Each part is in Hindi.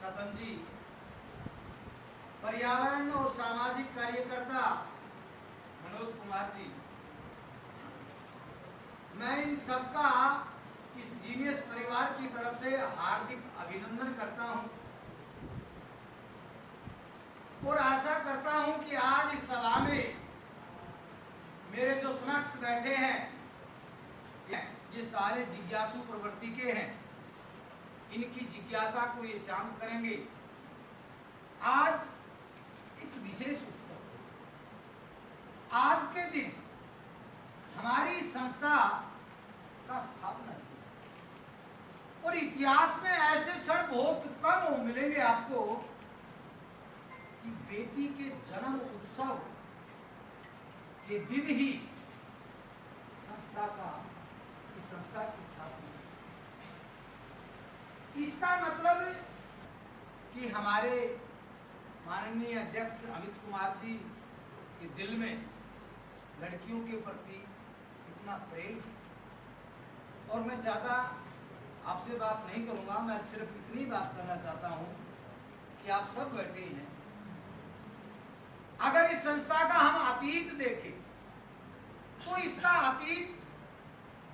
सतन जी, पर्यावरण और सामाजिक कार्यकर्ता मनोज कुमार जी, मैं इन सबका इस जीनियस परिवार की तरफ से हार्दिक अभिनंदन करता हूं और आशा करता हूं कि आज इस सभा में मेरे जो समक्ष बैठे हैं ये सारे जिज्ञासु प्रवृत्ति के हैं। इनकी जिज्ञासा को ये शांत करेंगे। आज एक विशेष उत्सव, आज के दिन हमारी संस्था का स्थापना दिवस, और इतिहास में ऐसे क्षण बहुत कम मिलेंगे आपको कि बेटी के जन्म उत्सव के दिन ही संस्था की स्थापना। इसका मतलब कि हमारे माननीय अध्यक्ष अमित कुमार जी के दिल में लड़कियों के प्रति इतना प्रेम। और मैं ज्यादा आपसे बात नहीं करूंगा, मैं सिर्फ इतनी बात करना चाहता हूं कि आप सब बैठे हैं, अगर इस संस्था का हम अतीत देखें तो इसका अतीत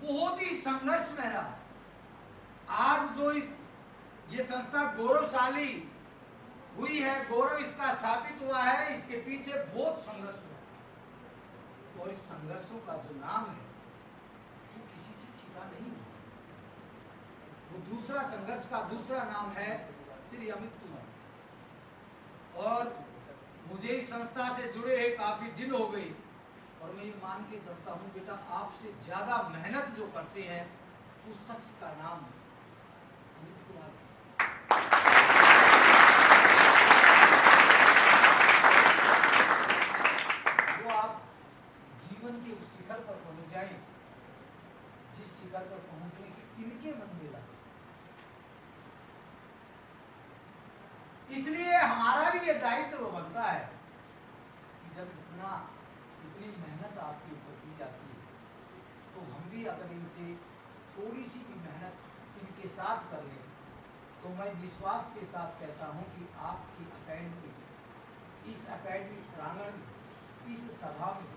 बहुत ही संघर्ष में रहा। आज जो ये संस्था गौरवशाली हुई है, गौरव इसका स्थापित हुआ है, इसके पीछे बहुत संघर्ष हुआ और इस संघर्षों का जो नाम है वो किसी से छिपा नहीं है। वो दूसरा संघर्ष का दूसरा नाम है श्री अमित कुमार। और मुझे इस संस्था से जुड़े हैं काफी दिन हो गई और मैं ये मान के चलता हूँ बेटा, आपसे ज्यादा मेहनत जो करते हैं उस शख्स का नाम अमित कुमार। वो आप जीवन के उस शिखर पर पहुंच जाए जिस शिखर पर पहुंचने की इनके मन में लगा। इसलिए हमारा भी ये दायित्व बनता है कि जब इतनी मेहनत आपके ऊपर की जाती है तो हम भी अगर इनसे थोड़ी सी भी मेहनत इनके साथ कर लें तो मैं विश्वास के साथ कहता हूं कि आपकी अकेडमी, इस अकेडमी प्रांगण में, इस सभा में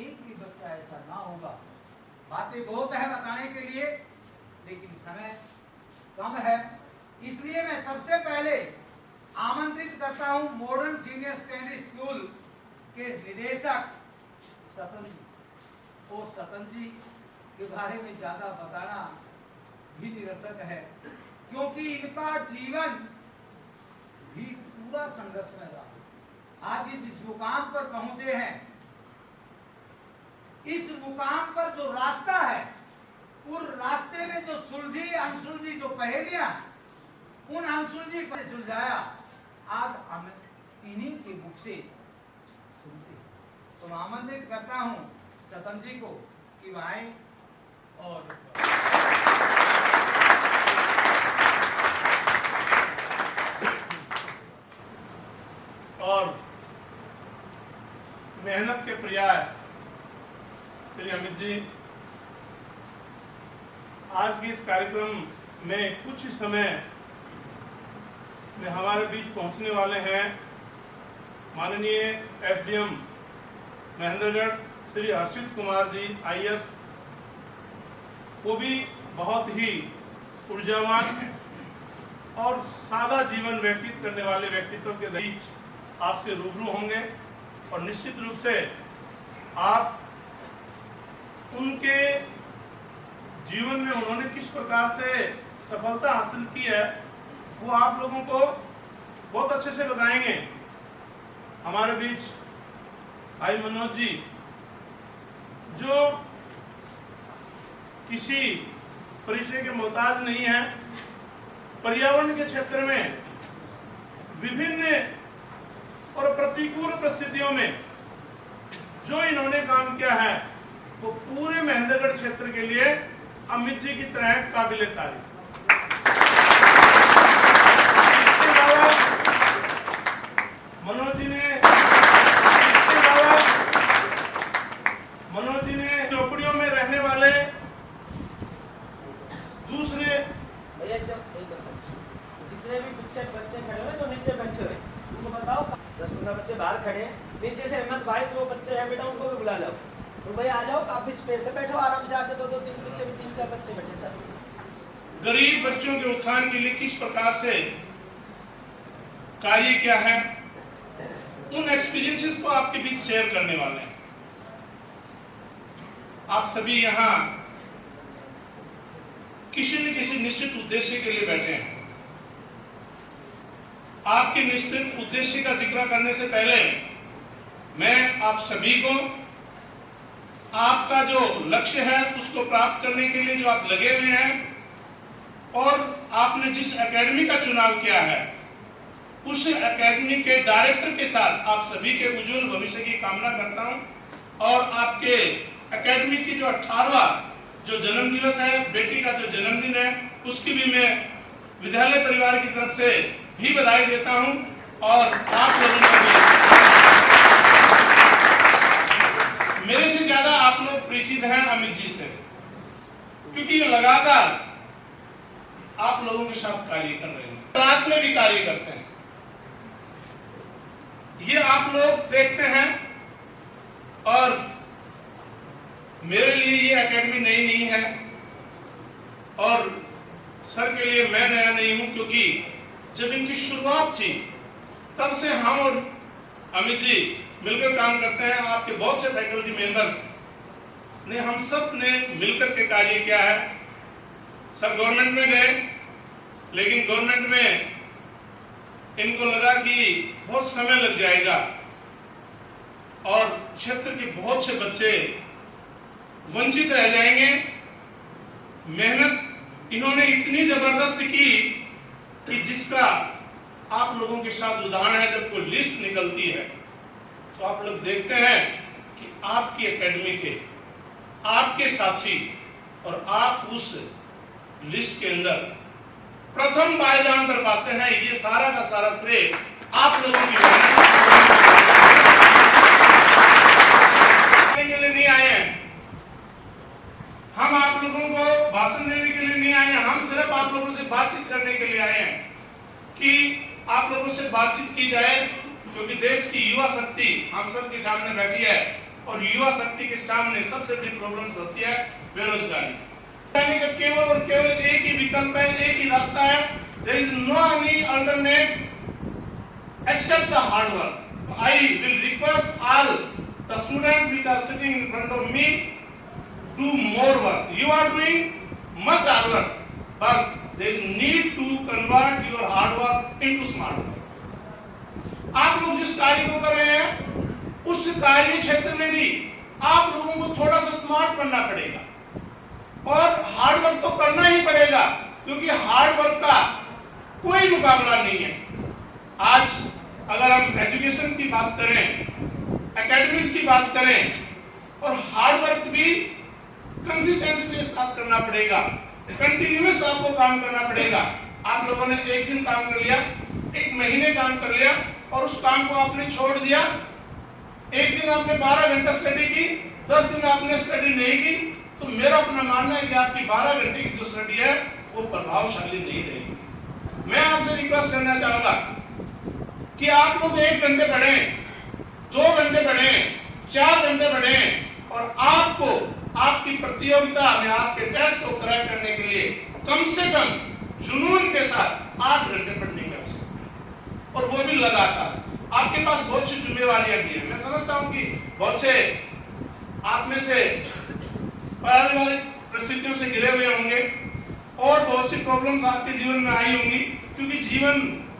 एक भी बच्चा ऐसा ना होगा। बातें बहुत है बताने के लिए लेकिन समय कम है, इसलिए मैं सबसे पहले आमंत्रित करता हूं मॉडर्न सीनियर सेकेंडरी स्कूल के निदेशक सतन जी। और सतन जी के बारे में ज्यादा बताना भी निरर्थक है क्योंकि इनका जीवन भी पूरा संघर्ष में रहा। आज ये जिस मुकाम पर पहुंचे हैं, इस मुकाम पर जो रास्ता है, उस रास्ते में जो सुलझी अनसुलझी जो पहेलियां, उन अनसुलझी पर सुलझाया आज हम इन्हीं के मुख से सुनते हैं। तो मैं आमंत्रित करता हूं सतन जी को कि वह आए और मेहनत के पर्याय श्री अमित जी आज के इस कार्यक्रम में कुछ समय में हमारे बीच पहुंचने वाले हैं। माननीय एसडीएम महेंद्रगढ़ श्री हर्षित कुमार जी आईएएस, वो भी बहुत ही ऊर्जावान और सादा जीवन व्यतीत करने वाले व्यक्तित्व के बीच आपसे रूबरू होंगे और निश्चित रूप से आप उनके जीवन में उन्होंने किस प्रकार से सफलता हासिल की है वो आप लोगों को बहुत अच्छे से बताएंगे। हमारे बीच भाई मनोज जी जो किसी परिचय के मोहताज नहीं है, पर्यावरण के क्षेत्र में विभिन्न और प्रतिकूल परिस्थितियों में जो इन्होंने काम किया है वो पूरे महेंद्रगढ़ क्षेत्र के लिए अमित जी की तरह काबिले तारीफ। मनोज जी ने झोपड़ियों में रहने वाले दूसरे जितने भी पीछे बच्चे खड़े हुए जो नीचे बैठे हुए उनको बताओ 10-15 बच्चे बाहर खड़े हैं, नीचे से अहमद भाई वो बच्चे हैं बेटा उनको भी बुला लो, तो भाई आ जाओ, काफी स्पेस है, बैठो आराम से, आके 2-2-3 पीछे भी 3-4 बच्चे बैठे सर। गरीब बच्चों के उत्थान के लिए किस प्रकार से कार्य किया है, उन एक्सपीरियंसेस को आपके बीच शेयर करने वाले हैं। आप सभी यहाँ किसी न किसी निश्चित उद्देश्य के लिए बैठे हैं। आपके निश्चित उद्देश्य का जिक्र करने से पहले मैं आप सभी को आपका जो लक्ष्य है उसको प्राप्त करने के लिए जो आप लगे हुए हैं और आपने जिस एकेडमी का चुनाव किया है उस एकेडमी के डायरेक्टर के साथ आप सभी के उज्जवल भविष्य की कामना करता हूं और आपके एकेडमी की जो 18वां जो जन्म दिवस है, बेटी का जो जन्मदिन है, उसकी भी मैं विद्यालय परिवार की तरफ से भी बधाई देता हूं और आप लोगों को भी। मेरे से ज्यादा आप लोग परिचित हैं अमित जी से, क्योंकि ये लगातार आप लोगों के साथ कार्य कर रहे हैं, रात में भी कार्य करते हैं। ये आप लोग देखते हैं और मेरे लिए ये एकेडमी नई नहीं है और सर के लिए मैं नया नहीं हूं, क्योंकि जब इनकी शुरुआत थी तब से हम और अमित जी मिलकर काम करते हैं। आपके बहुत से फैकल्टी मेंबर्स ने, हम सब ने मिलकर के कार्य किया है। सर गवर्नमेंट में गए, लेकिन गवर्नमेंट में इनको लगा कि बहुत समय लग जाएगा और क्षेत्र के बहुत से बच्चे वंचित रह जाएंगे। मेहनत इन्होंने इतनी जबरदस्त की कि जिसका आप लोगों के साथ उदाहरण है। जब कोई लिस्ट निकलती है तो आप लोग देखते हैं कि आपकी एकेडमी के आपके साथी और आप उस लिस्ट के अंदर प्रथम पायदान कर पाते हैं। ये सारा का सारा श्रेय आप लोगों की के लिए नहीं आए हैं। हम आप लोगों को भाषण देने के लिए नहीं आए हैं, हम सिर्फ आप लोगों से बातचीत करने के लिए आए हैं कि आप लोगों से बातचीत की जाए, क्योंकि देश की युवा शक्ति हम सब के सामने बैठी है और युवा शक्ति के सामने सबसे बड़ी प्रॉब्लम्स होती है बेरोजगारी। केवल और केवल एक ही विकल्प है, एक ही रास्ता है। There is no any alternate except the hard work. I will request all the students which are sitting in front of me do more work. You are doing much hard work, but there is need to convert your hard work into smart work. आप लोग जिस कार्य को कर रहे हैं उस कार्य क्षेत्र में भी आप लोगों को थोड़ा सा स्मार्ट बनना पड़ेगा और हार्ड वर्क तो करना ही पड़ेगा, क्योंकि हार्ड वर्क का कोई मुकाबला नहीं है। आज अगर हम एजुकेशन की बात करें, एकेडमीज की बात करें, और हार्ड वर्क भी कंसिस्टेंसी के साथ करना पड़ेगा, कंटिन्यूअस आपको काम करना पड़ेगा। आप लोगों ने एक दिन काम कर लिया, एक महीने काम कर लिया और उस काम को आपने छोड़ दिया। एक दिन आपने 12 घंटा स्टडी की, 10 दिन आपने स्टडी नहीं की, तो मेरा अपना मानना है कि आपकी 12 घंटे की जो स्टडी है वो प्रभावशाली नहीं रहेगी। मैं आपसे रिक्वेस्ट करना चाहूंगा कि आप लोग 1 घंटे पढ़ें, 2 घंटे पढ़ें, 4 घंटे पढ़ें और आपको आपकी प्रतियोगिता में आपके टेस्ट को क्रैक करने के लिए कम से कम जुनून के साथ 8 घंटे पढ़ने की आवश्यकता है, और वो भी लगातार। आपके पास बहुत सी जिम्मेवारियां भी है। मैं समझता हूं कि बहुत से आप में से पारिवारिक परिस्थितियों से घिरे हुए होंगे और बहुत सी प्रॉब्लम्स आपके जीवन में आई होंगी, क्योंकि जीवन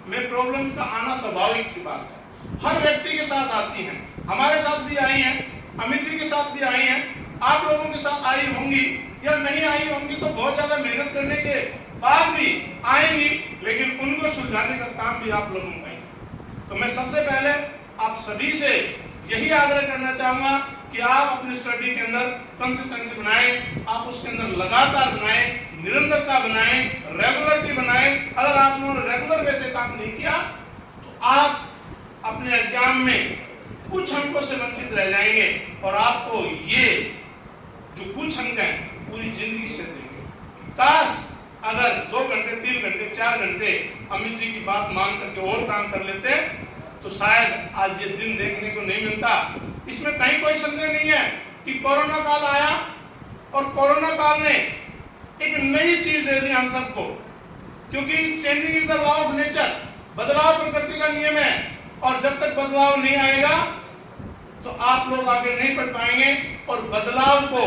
में प्रॉब्लम्स का आना स्वाभाविक सी बात है। हर व्यक्ति के साथ आती हैं, हमारे साथ भी आई हैं, अमित जी के साथ भी आई हैं, आप लोगों के साथ आई होंगी या नहीं आई होंगी, तो बहुत ज्यादा मेहनत करने के बाद भी आएंगी, लेकिन उनको सुलझाने का काम भी आप लोगों का है। तो मैं सबसे पहले आप सभी से यही आग्रह करना चाहूंगा कि आप अपनी स्टडी के अंदर कंसिस्टेंसी बनाएं, आप उसके अंदर लगातार बनाएं, निरंतरता बनाएं, रेगुलरिटी बनाएं। अगर आपने रेगुलर वे से काम नहीं किया तो आप अपने एग्जाम में कुछ अंकों से वंचित रह जाएंगे और आपको ये जो कुछ अंक हैं पूरी जिंदगी से देंगे। काश अगर 2 घंटे 3 घंटे 4 घंटे अमित जी की बात मान करके और काम कर लेते तो शायद आज ये दिन देखने को नहीं मिलता। इसमें कहीं कोई संदेह नहीं है कि कोरोना काल आया और कोरोना काल ने एक नई चीज दे दी हम सबको, क्योंकि changing is the law of nature, बदलाव प्रकृति का नियम है और जब तक बदलाव नहीं आएगा तो आप लोग आगे नहीं बढ़ पाएंगे। और बदलाव को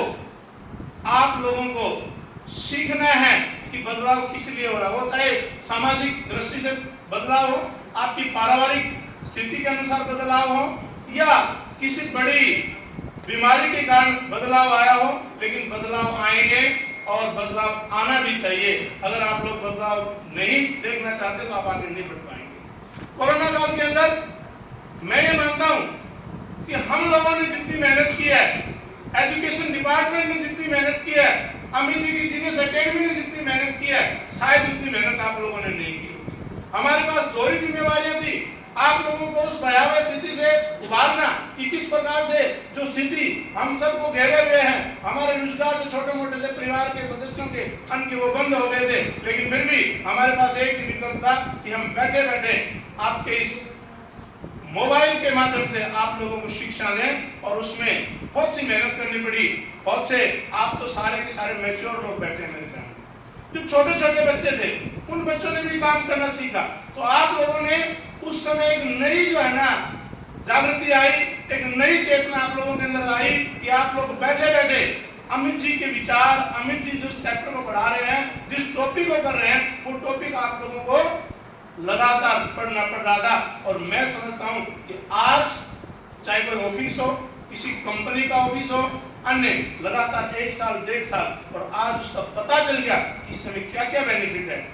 आप लोगों को सीखना है कि बदलाव किस लिए हो रहा हो, चाहे सामाजिक दृष्टि से बदलाव हो, आपकी पारिवारिक स्थिति के अनुसार बदलाव हो, या किसी बड़ी बीमारी के कारण बदलाव आया हो, लेकिन बदलाव आएंगे और बदलाव आना भी चाहिए। अगर आप लोग बदलाव नहीं देखना चाहते तो आप आगे नहीं बढ़ पाएंगे। कोरोना काल के अंदर मैं ये मानता हूं कि हम लोगों ने जितनी मेहनत की है, एजुकेशन डिपार्टमेंट ने जितनी मेहनत की है, अमित जी की जीनियस एकेडमी ने जितनी मेहनत की है, शायद उतनी मेहनत आप लोगों ने नहीं की। हमारे पास दोहरी जिम्मेवारियां थी, आप लोगों को उस भयावह स्थिति से उबारना कि किस प्रकार से जो स्थिति हम सबको घेरे हुए हैं, हमारे रोजगार जो छोटे मोटे थे, परिवार के सदस्यों के अन्न के वो बंद हो गए थे, लेकिन फिर भी हमारे पास एक ही विकल्प था कि हम बैठे बैठे आपके इस मोबाइल के माध्यम से आप लोगों को शिक्षा दें। और उसमें बहुत सी मेहनत करनी पड़ी। बहुत से आप तो सारे के सारे मैच्योर लोग बैठे हैं मेरे सामने, जो छोटे छोटे बच्चे थे, उन बच्चों ने भी काम करना सीखा। तो आप लोगों ने उस समय एक नई जो है ना जागृति आई, एक नई चेतना आप लोगों के अंदर आई कि आप लोग बैठे बैठे अमित जी के विचार, अमित जी जिस चैप्टर को पढ़ा रहे हैं, जिस टॉपिक को कर रहे हैं, वो टॉपिक आप लोगों को लगातार पढ़ना पड़ रहा था। और मैं समझता हूं कि आज चाहे कोई ऑफिस हो, किसी कंपनी का ऑफिस हो, अन्य लगातार 1 साल 1.5 साल, और आज उसका पता चल गया कि इस समय क्या क्या बेनिफिट है।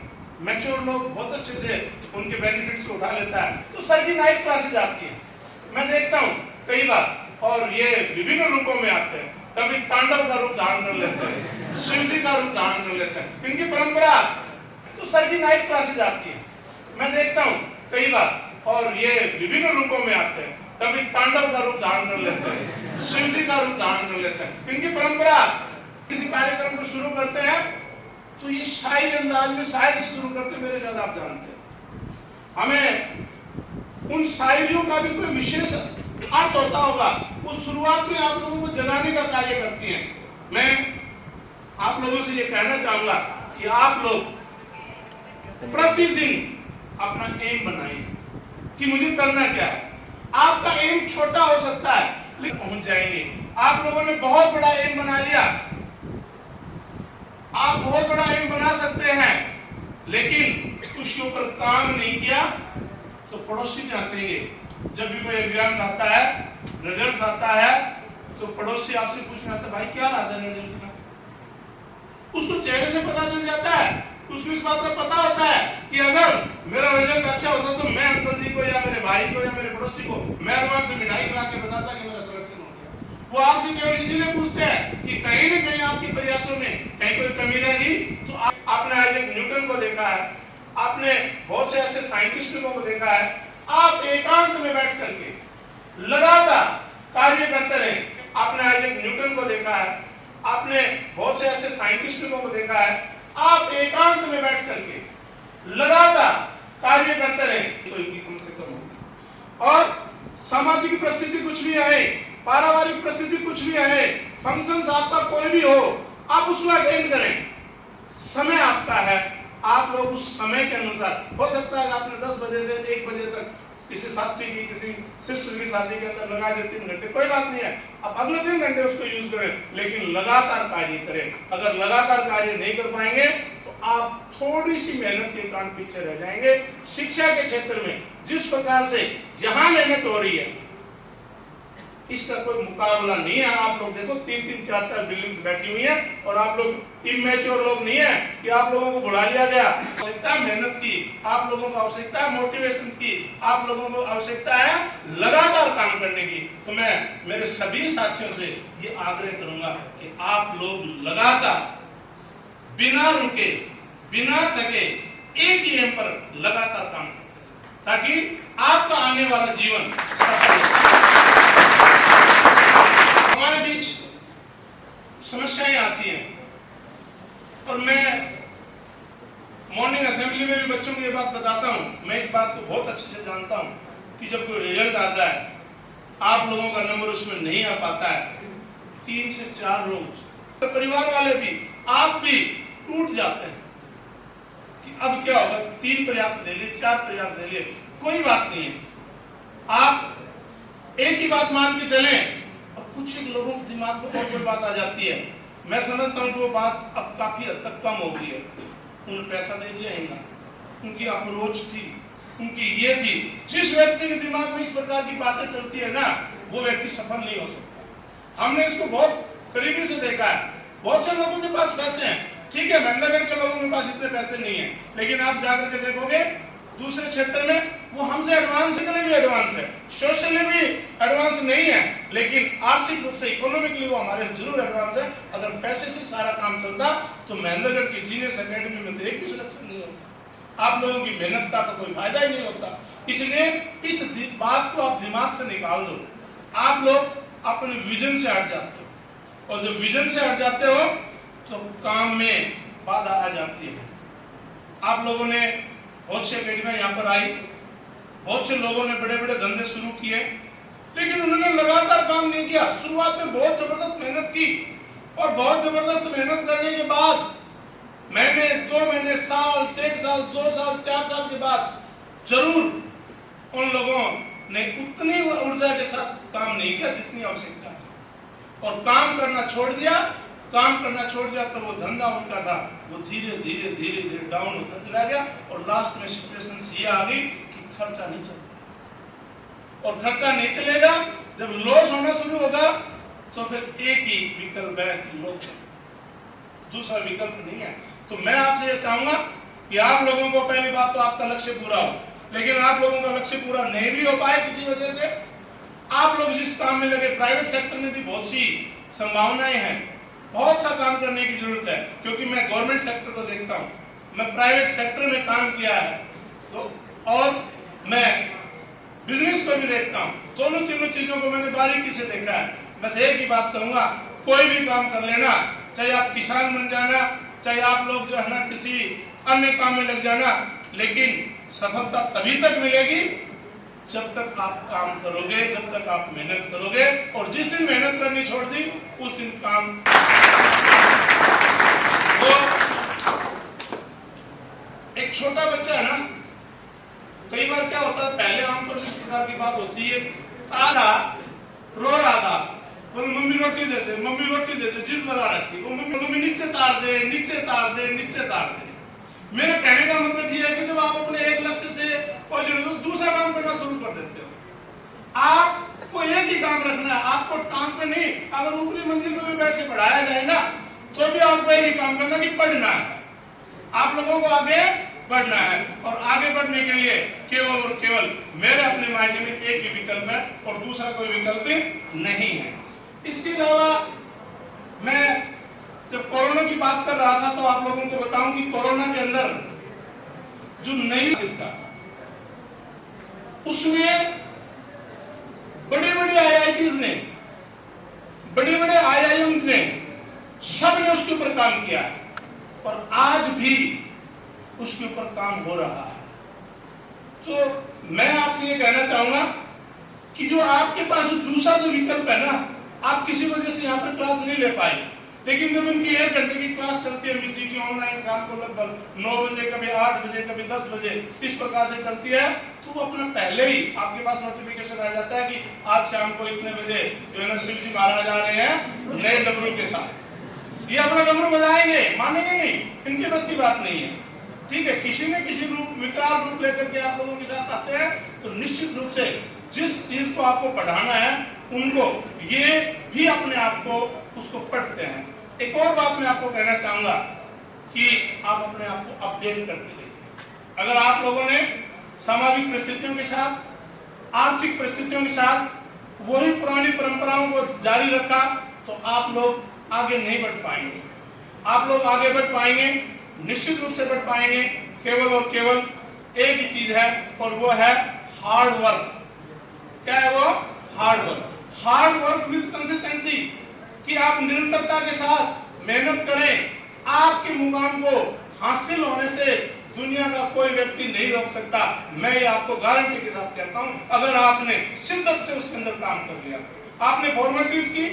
मैच्योर लोग बहुत अच्छे से उनके बेनिफिट्स को उठा लेता है। तो सर की नाइट क्लासेज आती है, मैं देखता हूँ कई बार, और ये विभिन्न रूपों में आते हैं। कभी तांडव का रूप धारण कर लेते हैं, शिव जी का रूप धारण कर लेते हैं, इनकी परंपरा। तो सर की नाइट क्लासेज आती है, मैं देखता हूँ कई बार, और ये विभिन्न रूपों में आते हैं। कभी तांडव का रूप धारण कर लेते हैं, शिव जी का रूप धारण कर लेते हैं, इनकी परंपरा। किसी कार्यक्रम को शुरू करते हैं तो ये शाही अंदाज में शायर से शुरू करते, मेरे ज्यादा आप जानते हैं। हमें उन शायरियों का भी कोई विशेष अर्थ होता होगा, उस शुरुआत में आप लोगों को जगाने का कार्य करती हैं। मैं आप लोगों से ये कहना चाहूंगा कि आप लोग प्रतिदिन अपना एम बनाइए कि मुझे करना क्या है। आपका एम छोटा हो सकता है लेकिन पहुंच जाएंगे। आप लोगों ने बहुत बड़ा एम बना लिया, आप बहुत बड़ा एम बना सकते हैं, लेकिन उसके ऊपर काम नहीं किया तो पड़ोसी भी हंसेंगे। जब भी कोई एग्जाम आता है, रिजल्ट आता है, तो पड़ोसी आपसे पूछना था, भाई क्या आता है रिजल्ट का? उसको चेहरे से पता चल जाता है, उसको इस बात का पता होता है कि अगर मेरा रिजल्ट अच्छा होता तो मैं अंकल जी को या मेरे भाई को या मेरे पड़ोसी को मेहरबान से मिठाई खिला के बताता कि मेरा सिलेक्शन हो गया। वो आपसे केवल इसीलिए पूछते हैं कि कहीं न कहीं आपके प्रयासों में कहीं कोई कमी रही। तो आपने आइजैक न्यूटन को देखा है, आपने बहुत से ऐसे साइंटिस्टों को देखा है, आप एकांत में बैठ करके लगातार कार्य करते रहे। आपने आइजैक न्यूटन को देखा है, आपने बहुत से ऐसे साइंटिस्टों को देखा है, आप एकांत में बैठ करके लगातार कार्य करते रहे तो इनकी कम से कम होगी। और सामाजिक परिस्थिति कुछ भी आए, पारिवारिक परिस्थिति कुछ भी आए, फंक्शंस आपका कोई भी हो, आप उसको अटेंड करें। समय आपका है, आप लोग उस समय के अनुसार, हो सकता है आपने 10 बजे से 1 बजे तक किसी साथी की, किसी सिस्टर की शादी के अंदर लगा दे 3 घंटे, कोई बात नहीं है, आप अगले 3 घंटे उसको यूज करें, लेकिन लगातार कार्य करें। अगर लगातार कार्य नहीं कर पाएंगे तो आप थोड़ी सी मेहनत के कारण पीछे रह जाएंगे। शिक्षा के क्षेत्र में जिस प्रकार से यहाँ मेहनत हो रही है, इसका कोई मुकाबला नहीं है। आप लोग देखो 3-3, 4-4 बिल्डिंग्स बैठी हुई है, और आप लोग इमेच्योर लोग नहीं है कि आप लोगों को बुला लिया गया। आवश्यकता मेहनत की, आप लोगों को आवश्यकता है मोटिवेशन की, आप लोगों को आवश्यकता है लगातार काम करने की। तो मैं मेरे सभी साथियों से ये आग्रह करूंगा कि आप लोग लगातार बिना रुके, बिना थके, एक ही एम पर लगातार काम करें, ताकि आपका आने वाला जीवन सफल हो। हमारे बीच समस्याएं आती हैं, और मैं मॉर्निंग असेंबली में भी बच्चों को ये बात बताता हूँ, मैं इस बात को बहुत अच्छे से जानता हूँ कि जब कोई रिजल्ट आता है, आप लोगों का नंबर उसमें नहीं आ पाता है, 3 से 4 रोज तो परिवार वाले भी, आप भी टूट जाते हैं कि अब क्या होगा। 3 प्रयास ले लिए, 4 प्रयास ले लिए, कोई बात नहीं है। आप एक ही बात मान के चलें, और कुछ एक लोगों के दिमाग में और कोई बात आ जाती है। मैं समझता हूँ कि वो बात अब काफी हद तक कम हो गई है। उन्होंने पैसा दे दिया है ना, उनकी अप्रोच थी, उनकी ये थी। जिस व्यक्ति के दिमाग में इस प्रकार की बातें चलती है ना, वो व्यक्ति सफल नहीं हो सकता। हमने इसको बहुत करीबी से देखा है। बहुत से लोगों के पास पैसे हैं, ठीक है, महेंद्रगढ़ के लोगों के पास इतने पैसे नहीं है, लेकिन आप जाकर के देखोगे दूसरे क्षेत्र में वो हमसे एडवांस भी एडवांस है, सोशली भी एडवांस नहीं है, लेकिन आर्थिक रूप से, इकोनॉमिकली वो हमारे जरूर एडवांस है। अगर पैसे से सारा काम चलता तो महेंद्रगढ़ की जीनियस एकेडमी में से एक भी सिलेक्शन नहीं होता। आप लोगों की मेहनत का तो कोई फायदा ही नहीं होता। इसलिए इस बात को आप दिमाग से निकाल दो। आप लोग अपने विजन से हट जाते हो, और जब विजन से हट जाते हो तो काम में बाधा आ जाती है। आप लोगों ने बहुत से अकेडमियां यहाँ पर आई, बहुत से लोगों ने बड़े बड़े धंधे शुरू किए, लेकिन उन्होंने लगातार काम नहीं किया। शुरुआत में बहुत जबरदस्त मेहनत की, और बहुत जबरदस्त मेहनत करने के बाद महीने, 2 महीने, साल, 1 साल, 2 साल, 4 साल के बाद जरूर उन लोगों ने उतनी ऊर्जा के साथ काम नहीं किया जितनी आवश्यकता थी, और काम करना छोड़ दिया। काम करना छोड़ दिया तो वो धंधा उनका था, वो धीरे धीरे धीरे धीरे डाउन होता चला गया, और लास्ट में सिचुएशन ये आ गई कि खर्चा नहीं चलता, और खर्चा नहीं चलेगा। जब लॉस होना शुरू होगा तो फिर एक ही विकल्प है कि लॉस, दूसरा विकल्प नहीं है। तो मैं आपसे ये चाहूंगा कि आप लोगों को, पहली बात तो आपका लक्ष्य पूरा हो, लेकिन आप लोगों का लक्ष्य पूरा नहीं भी हो पाए किसी वजह से, आप लोग जिस काम में लगे, प्राइवेट सेक्टर में भी बहुत सी संभावनाएं हैं, बहुत सा काम करने की जरूरत है। क्योंकि मैं गवर्नमेंट सेक्टर को देखता हूँ, मैं प्राइवेट सेक्टर में काम किया है, तो और मैं बिजनेस को भी देखता हूँ। दोनों तीनों चीजों को मैंने बारीकी से देखा है। बस एक ही बात कहूंगा, कोई भी काम कर लेना, चाहे आप किसान बन जाना, चाहे आप लोग जो है ना किसी अन्य काम में लग जाना, लेकिन सफलता तभी तक मिलेगी जब तक आप काम करोगे, जब तक आप मेहनत करोगे। और जिस दिन मेहनत करनी छोड़ दी, उस दिन काम। तो एक छोटा बच्चा है ना, कई बार क्या होता है, पहले आमतौर से इस प्रकार की बात होती है, तारा रो रहा था, बोले मम्मी रोटी दे दे, मम्मी रोटी दे दे, जिद लगा रखी, वो मम्मी नीचे तार दे, नीचे तार दे, नीचे तार दे। मेरे कहने का मतलब ये है कि जब आप अपने एक लक्ष्य से और दूसरा काम करना शुरू कर देते हो, आपको एक ही काम रखना है, आपको टांग पे नहीं। अगर ऊपरी मंजिल में भी बैठ के पढ़ाया जाए ना, तो भी आपको एक ही काम करना कि पढ़ना है। आप लोगों को आगे बढ़ना है, और आगे बढ़ने के लिए केवल और केवल मेरे अपने मायने में एक ही विकल्प है, और दूसरा कोई विकल्प नहीं है। इसके अलावा मैं जब कोरोना की बात कर रहा था, तो आप लोगों को बताऊं कि कोरोना के अंदर जो नई था, उसमें बड़े बड़े आईआईटीज ने, बड़े बड़े आईआईएम्स ने, सब ने उसके ऊपर काम किया, और आज भी उसके ऊपर काम हो रहा है। तो मैं आपसे ये कहना चाहूंगा कि जो आपके पास दूसरा जो विकल्प है ना, आप किसी वजह से यहाँ पर क्लास नहीं ले पाए, लेकिन जब इनकी 1 घंटे की क्लास चलती है मिर्ची की ऑनलाइन, शाम को लगभग 9 बजे, कभी 8 बजे, कभी 10 बजे, इस प्रकार से चलती है, तो वो अपना पहले ही आपके पास नोटिफिकेशन आ जाता है कि आज शाम को इतने बजे जो है ना शिव जी महाराज आ रहे हैं नए डमरू के साथ। ये अपना डमरू बजाएंगे, मानेंगे नहीं, इनके बस की बात नहीं है, ठीक है। किसी न किसी रूप, विकराल रूप लेकर के आप लोगों के साथ आते हैं, तो निश्चित रूप से जिस चीज को आपको पढ़ाना है, उनको ये भी अपने आप को उसको पढ़ते हैं। एक और बात मैं आपको कहना चाहूंगा कि आप अपने आप को अपडेट करते रहिए। अगर आप लोगों ने सामाजिक परिस्थितियों के साथ, आर्थिक परिस्थितियों के साथ वही पुरानी परंपराओं को जारी रखा, तो आप लोग आगे नहीं बढ़ पाएंगे। आप लोग आगे बढ़ पाएंगे, निश्चित रूप से बढ़ पाएंगे, केवल और केवल एक ही चीज है, और वो है हार्ड वर्क। क्या है वो? Hard work. Hard work with consistency, कि आप निरंतरता के साथ मेहनत करें। आपके मुकाम को हासिल होने से दुनिया का कोई व्यक्ति नहीं रोक सकता। मैं ये आपको गारंटी के साथ कहता हूं, अगर आपने शिद्दत से उसके अंदर काम कर लिया, आपने फॉर्मेलिटीज की,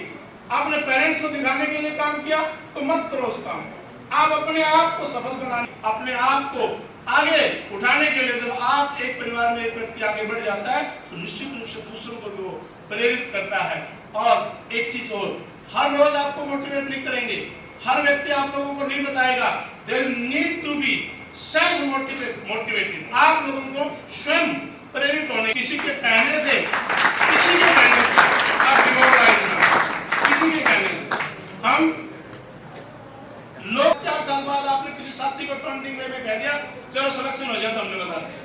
आपने पेरेंट्स को दिखाने के लिए काम किया, तो मत करो उस काम को। आप अपने आप को सफल बनाने, अपने आप को आगे उठाने के लिए, जब आप एक परिवार में एक व्यक्ति आगे बढ़ जाता है तो निश्चित रूप से दूसरों को भी वो प्रेरित करता है। और एक चीज और, हर रोज आपको मोटिवेट नहीं करेंगे, हर व्यक्ति आप लोगों को नहीं बताएगा। There is need to be self motivated. आप लोगों को स्वयं प्रेरित होने, किसी के कहने से आप डिमोरलाइज ना, किसी के कहने से। हम लोग 4 साल बाद आपने किसी साथी को ट्रेंडिंग में कह दिया चलो सिलेक्शन हो जाए, तो हमने बता दिया,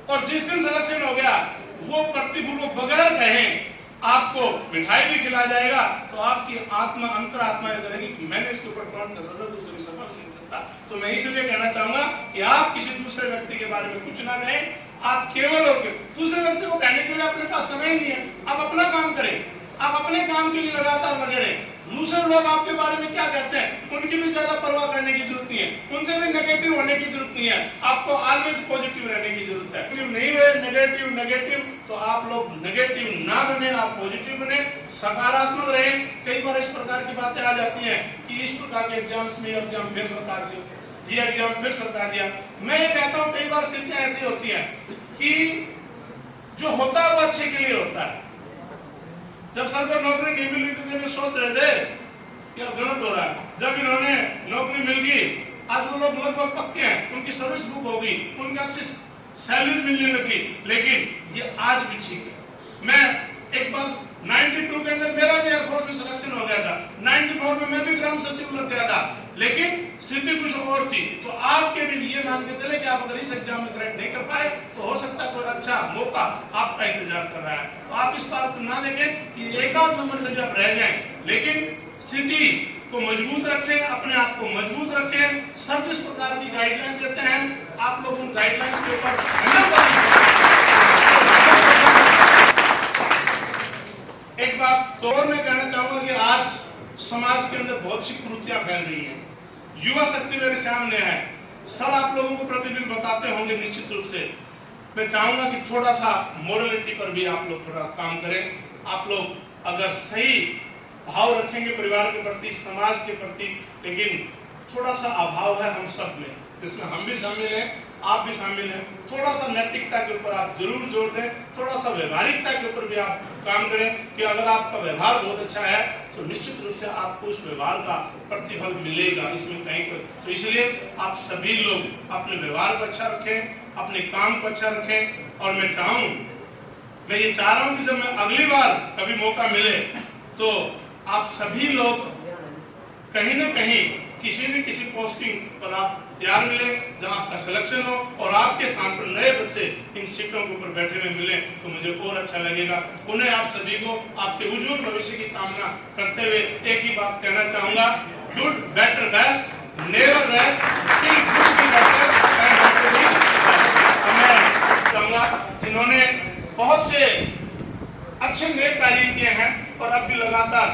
और जिस दिन सिलेक्शन हो गया वो प्रतिपूर्वक बगैर कहें आपको मिठाई भी खिला जाएगा, तो आपकी आत्मा अंतरात्मा करेगी कि मैंने इसके ऊपर कौन का सजा दूसरे सफल नहीं कर सकता। तो मैं इसलिए कहना चाहूंगा कि आप किसी दूसरे व्यक्ति के बारे में कुछ ना कहें, आप केवल और दूसरे व्यक्ति को कहने के लिए अपने पास समय नहीं है। आप अपना काम करें, आप अपने काम के लिए लगातार लगे रहें। दूसरे लोग आपके बारे में क्या कहते हैं उनकी भी ज्यादा परवाह करने की जरूरत नहीं है, उनसे भी नेगेटिव होने की जरूरत नहीं है। आपको ऑलवेज पॉजिटिव रहने की जरूरत है। नहीं हुए नेगेटिव, तो आप लोग नेगेटिव ना बने, आप पॉजिटिव बने, सकारात्मक रहे। कई बार इस प्रकार की बातें आ जाती हैं कि इस प्रकार के एग्जाम्स में एग्जाम फिर सरकार दिया, ये एग्जाम फिर सरकार दिया। मैं ये कहता हूँ कई बार स्थितियां ऐसी होती हैं कि जो होता है वो अच्छे के लिए होता है। जब सर को नौकरी नहीं मिल रही थी तो सोच रहे थे क्या गलत हो रहा है, जब इन्होंने नौकरी मिल गई, आज वो लोग लगभग पक्के हैं, उनकी सर्विस बुक हो गई, उनकी अच्छी सैलरी मिलने लगी, लेकिन ये आज भी ठीक है। मैं एक बार 92 के अंदर मेरा भी एयरफोर्स में सिलेक्शन हो गया था, 94 में मैं भी ग्राम सचिव लग गया था, लेकिन स्थिति कुछ और थी। तो आपके भी ये मान के चले कि आप अगर इस एग्जाम में क्रैक नहीं कर पाए तो हो सकता है कोई अच्छा मौका आपका इंतजार कर रहा है। तो आप इस बात को ना देखें कि एक आध नंबर से भी आप रह जाएं, लेकिन स्थिति को मजबूत रखें, अपने आप को मजबूत रखें। सब जिस प्रकार की गाइडलाइन देते हैं आप लोग उन गाइडलाइन के ऊपर एक बात तो और मैं कहना चाहूंगा कि आज समाज के अंदर बहुत सी कुरीतियां फैल रही हैं। युवा शक्ति मेरे सामने है, सर आप लोगों को प्रतिदिन बताते होंगे निश्चित रूप से। मैं चाहूंगा कि थोड़ा सा मोरलिटी पर भी आप लोग थोड़ा काम करें। आप लोग अगर सही भाव रखेंगे परिवार के प्रति, समाज के प्रति, लेकिन थोड़ा सा अभाव है हम सब में, जिसमें हम भी शामिल हैं, आप भी शामिल हैं। थोड़ा सा नैतिकता के ऊपर आप जरूर जोर दें, थोड़ा सा व्यवहारिकता के ऊपर भी आप काम करें कि अगर आपका व्यवहार बहुत अच्छा है तो निश्चित रूप से आपको उस व्यवहार का प्रतिफल मिलेगा, इसमें कहीं पर। तो इसलिए आप सभी लोग अपने व्यवहार को अच्छा रखें, अपने काम को अच्छा रखें। और मैं ये चाह रहा हूं कि जब मैं अगली बार कभी मौका मिले तो आप सभी लोग कहीं ना कहीं किसी न किसी पोस्टिंग पर आप तैयार मिले जहां आपका सिलेक्शन हो और आपके स्थान पर नए बच्चे इन सीटों के ऊपर बैठे हुए मिले तो मुझे और अच्छा लगेगा। उन्हें आप सभी को आपके उज्जवल भविष्य की कामना करते हुए एक ही बात कहना चाहूंगा, good better best, never rest, till good be better and better be best. मैं चाहूंगा जिन्होंने बहुत से अच्छे नेक कार्य किए हैं और अब भी लगातार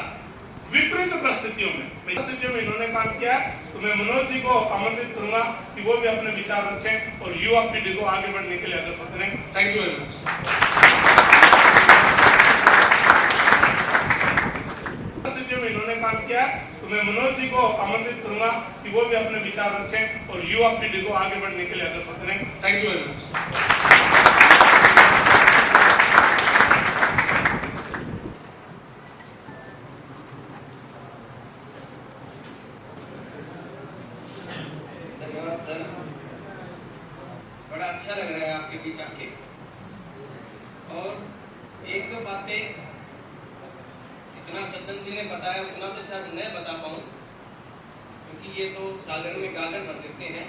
विपरीत परिस्थितियों में इन्होंने काम किया है, तो मैं मनोज जी को आमंत्रित करूंगा कि वो भी अपने विचार रखें और युवा पीढ़ी को आगे बढ़ने के लिए अग्रसर करें। Thank you very much. इन्होंने काम किया है, तो मैं मनोज जी को आमंत्रित करूंगा कि वो भी अपने विचार रखें और युवा पीढ़ी को आगे बढ़ने के लिए अग्रसर करें। Thank you very much. बड़ा अच्छा लग रहा है आपके बीच आके। और एक दो बातें इतना सज्जन जी ने बताया उतना तो शायद नहीं बता पाऊँ, क्योंकि ये तो सागर में गागर भर देते हैं।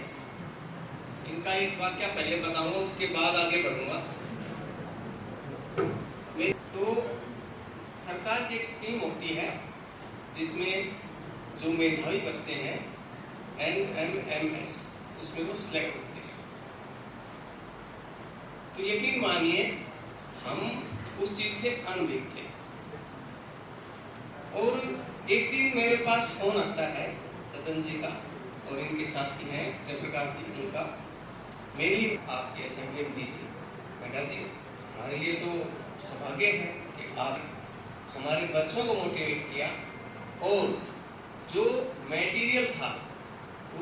इनका एक वाक्य पहले बताऊंगा, उसके बाद आगे बढ़ूंगा। तो सरकार की एक स्कीम होती है जिसमें जो मेधावी बच्चे हैं NMMS उसमें वो सिलेक्ट होते हैं। तो यकीन मानिए हम उस चीज से अनभिज्ञ थे। और एक दिन मेरे पास फोन आता है सदन जी का और इनके साथी हैं जयप्रकाश जी उनका, मेरी आपके असेंबली में दीजिए। बेटा जी, हमारे लिए तो सौभाग्य है कि आप हमारे बच्चों को मोटिवेट किया और जो मटेरियल था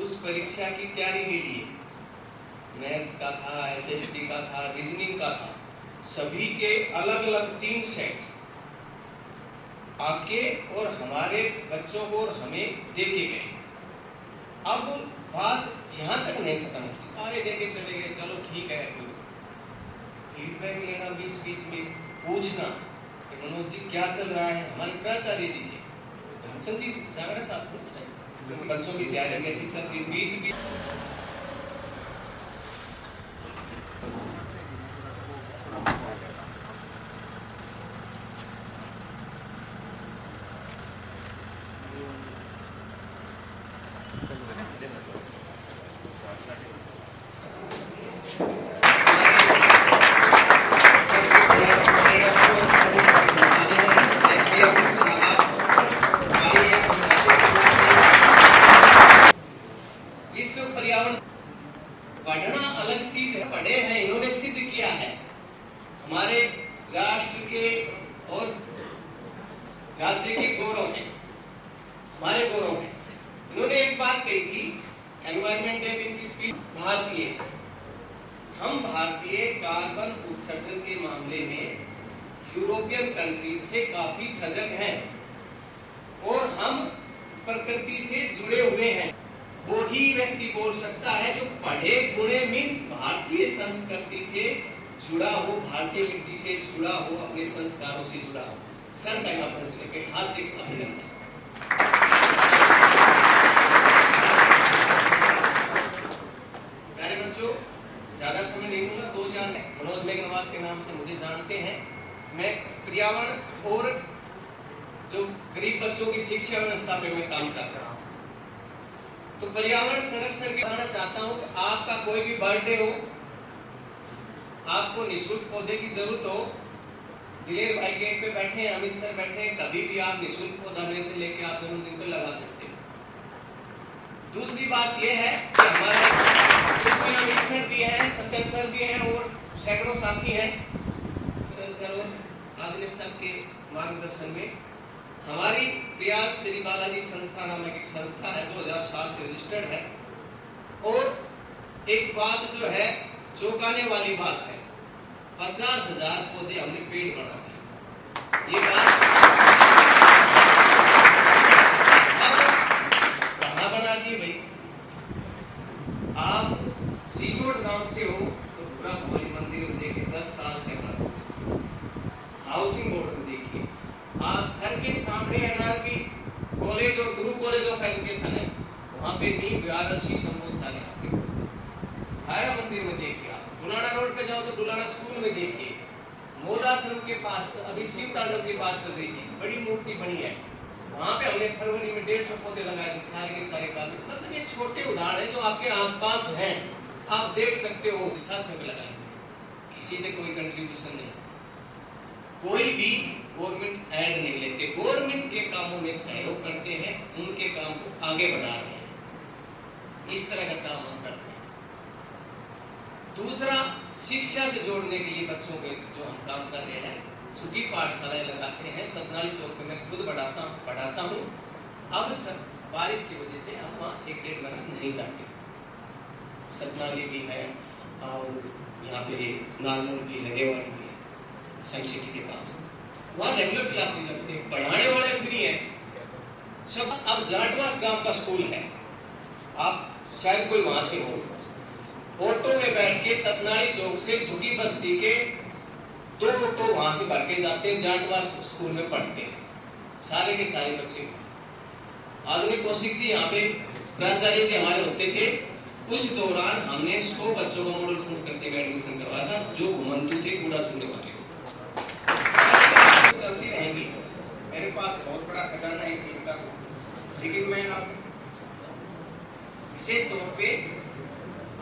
उस परीक्षा की तैयारी के लिए, मैथ्स का था, एसएसटी का था, रीजनिंग का था, सभी के अलग अलग 3 सेट आके और हमारे बच्चों को और हमें देके गए। अब बात यहाँ तक नहीं खत्म होती, आगे देके चले गए, चलो ठीक है, फीडबैक लेना, बीच बीच में पूछना कि मनोज जी क्या चल रहा है, हमारे प्राचार्य जी से, धनचंद जी जागरण साहब पूछ रहे हैं बच्चों की तैयारी कैसी चल रही, बीच बीच पढ़ना अलग चीज है, पढ़े हैं, इन्होंने सिद्ध किया है हमारे राष्ट्र के और राज्य के गौरव है, हमारे गौरव है। इन्होंने एक बात कही थी, एनवायरमेंट डे में इनकी स्पीच, भारतीय, हम भारतीय कार्बन उत्सर्जन के मामले में यूरोपियन कंट्री से काफी सजग हैं और हम प्रकृति से जुड़े हुए हैं। वो ही व्यक्ति बोल सकता है जो पढ़े गुणे मीन्स भारतीय संस्कृति से जुड़ा हो, भारतीय मिट्टी से जुड़ा हो, अपने संस्कारों से जुड़ा हो। सर का यहाँ पर लेके हार्दिक अभिनंदन। प्यारे बच्चों, ज्यादा समय नहीं दूंगा, 2-4 मनोज मेघनवास के नाम से मुझे जानते हैं। मैं पर्यावरण और जो गरीब बच्चों की शिक्षा व्यवस्था पे मैं काम कर रहा हूँ, तो पर्यावरण संरक्षण के बताना चाहता हूँ कि आपका कोई भी बर्थडे हो, आपको निःशुल्क पौधे की जरूरत हो, दिलेर भाई गेट पे बैठे हैं, अमित सर बैठे हैं, कभी भी आप निःशुल्क पौधा में से लेके आप जन्मदिन पे लगा सकते हो। दूसरी बात यह है कि हमारे इसमें अमित सर भी हैं, सत्यम सर भी हैं और सैकड़ों साथी हैं, सर और आदित्य सर के मार्गदर्शन में हमारी प्रयास श्री बालाजी संस्था नामक एक संस्था है, 2007 से रजिस्टर्ड है। और एक बात जो है चौंकाने वाली बात है, 50,000 पौधे हमने पेड़ बना दिए। ये बात कहाँ बना दिए भाई? आप सीसोड गांव से हो तो पूरा भोली मंदिर में देखिए, 10 साल से बना, हाउसिंग बोर्ड में देखिए, आज सर के सामने एनआरबी कॉलेज और गुरु कॉलेज ऑफ एजुकेशन है, वहाँ पे नींव विहार शीशम को सारे आपके खाया मंदिर में देखिए, आप डुलाना रोड पे जाओ तो डुलाना स्कूल में देखिए, मोदाश्रम के पास अभी शिव तांडव की बात चल रही थी, बड़ी मूर्ति बनी है, वहाँ पे हमने फरवरी में 150 पौधे लगाए थे, सारे के सारे काम। मतलब ये छोटे उदाहरण है जो आपके आसपास हैं, आप देख सकते हो, साथ में लगाए, किसी से कोई कंट्रीब्यूशन नहीं, कोई भी गवर्नमेंट ऐड नहीं लेते, गवर्नमेंट के कामों में सहयोग करते हैं, उनके काम को आगे बढ़ा रहे हैं, इस तरह का काम हम करते हैं। दूसरा, शिक्षा से जोड़ने के लिए बच्चों को जो हम काम कर रहे हैं, छुट्टी पाठशालाएं लगाते हैं, सतनाली चौक पे मैं खुद पढ़ाता हूँ। अब सर बारिश की वजह से हम वहाँ 1-1.5 महीना नहीं जाते, सतनाली भी है और यहाँ पे नालमोल भी है, रेवाड़ी भी है, संसिटी के पास, वहाँ रेगुलर क्लासेस लगते हैं, पढ़ाने वाले फ्री हैं सब। अब जाटवास गांव का स्कूल है, आप शायद कोई वहां से हो, ऑटो में बैठ के सतनाली चौक से झुकी बस्ती के 2 ऑटो वहां से भर के जाते हैं, जाटवास स्कूल में पढ़ते हैं, सारे के सारे बच्चे। आधुनिक कौशिक जी यहाँ पे प्राचार्य जी हमारे होते थे, उस दौरान हमने 100 बच्चों का मॉडल संस्कृति में एडमिशन करवाया था, जो घुमंतु थे, कूड़ा चूड़े वाले। चलती रहेंगी, मेरे पास बहुत बड़ा खजाना है इस चीज का, लेकिन मैं अब विशेष तौर पे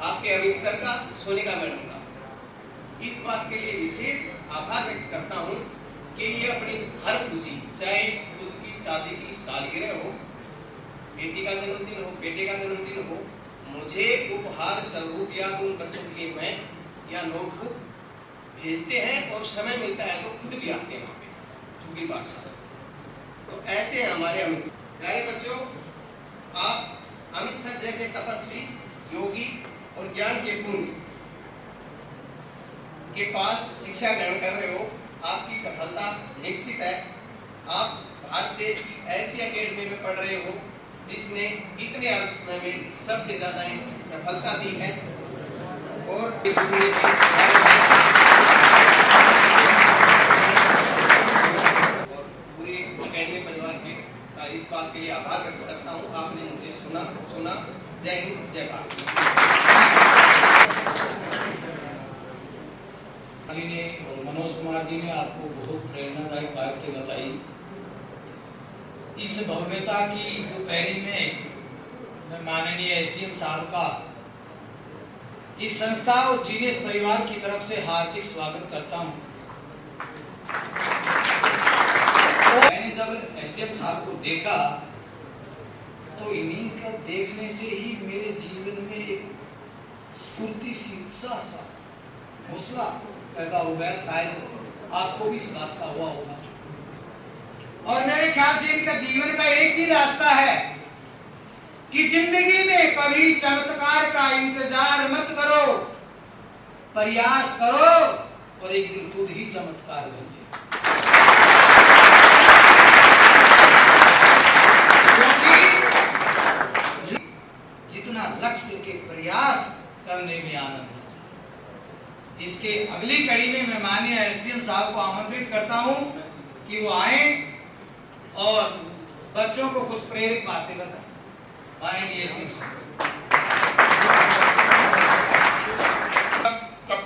आपके अमित सर का, सोनिका मैडम का, इस बात के लिए विशेष आभार व्यक्त करता हूँ कि ये अपनी हर खुशी, चाहे खुद की शादी की सालगिरह हो, बेटी का जन्मदिन हो, बेटे का जन्मदिन हो, मुझे उपहार स्वरूप या तो उन बच्चों के लिए मैं या नोटबुक भेजते हैं और समय मिलता है तो खुद भी आते हैं वहाँ पे चूंकि पाठशाला। तो ऐसे हमारे अमित सर। प्यारे बच्चों, आप अमित सर जैसे तपस्वी, योगी और ज्ञान के पुंज के पास शिक्षा ग्रहण कर रहे हो, आपकी सफलता निश्चित है। आप भारत देश की ऐसी अकेडमी में पढ़ रहे हो जिसने इतने अल्प समय में सबसे ज्यादा सफलता दी है और पूरे अकेडमी परिवार के इस बात के लिए आभार व्यक्त करता हूँ। आपने मुझे सुना। जय हिंद, जय भारत। मनोज कुमार जी ने आपको बहुत प्रेरणादायक बातें बताई। इस भव्यता की दोपहरी में मैं माननीय एसडीएम साहब का इस संस्था और जीनियस परिवार की तरफ से हार्दिक स्वागत करता हूं। मैंने जब एसडीएम साहब को देखा तो इन्हीं का देखने से ही मेरे जीवन में एक स्फूर्ति सी, उत्साह सा, हौसला पैदा हो गया। शायद आपको भी इस बात का हुआ होगा। और मेरे ख्याल से इनका जीवन का एक ही रास्ता है कि जिंदगी में कभी चमत्कार का इंतजार मत करो, प्रयास करो और एक दिन खुद ही चमत्कार बन जाए। क्योंकि जितना लक्ष्य के प्रयास करने में आनंद है। इसके अगली कड़ी में मैं माननीय एसडीएम साहब को आमंत्रित करता हूं कि वो आए और बच्चों को कुछ प्रेरक बातें बताएं।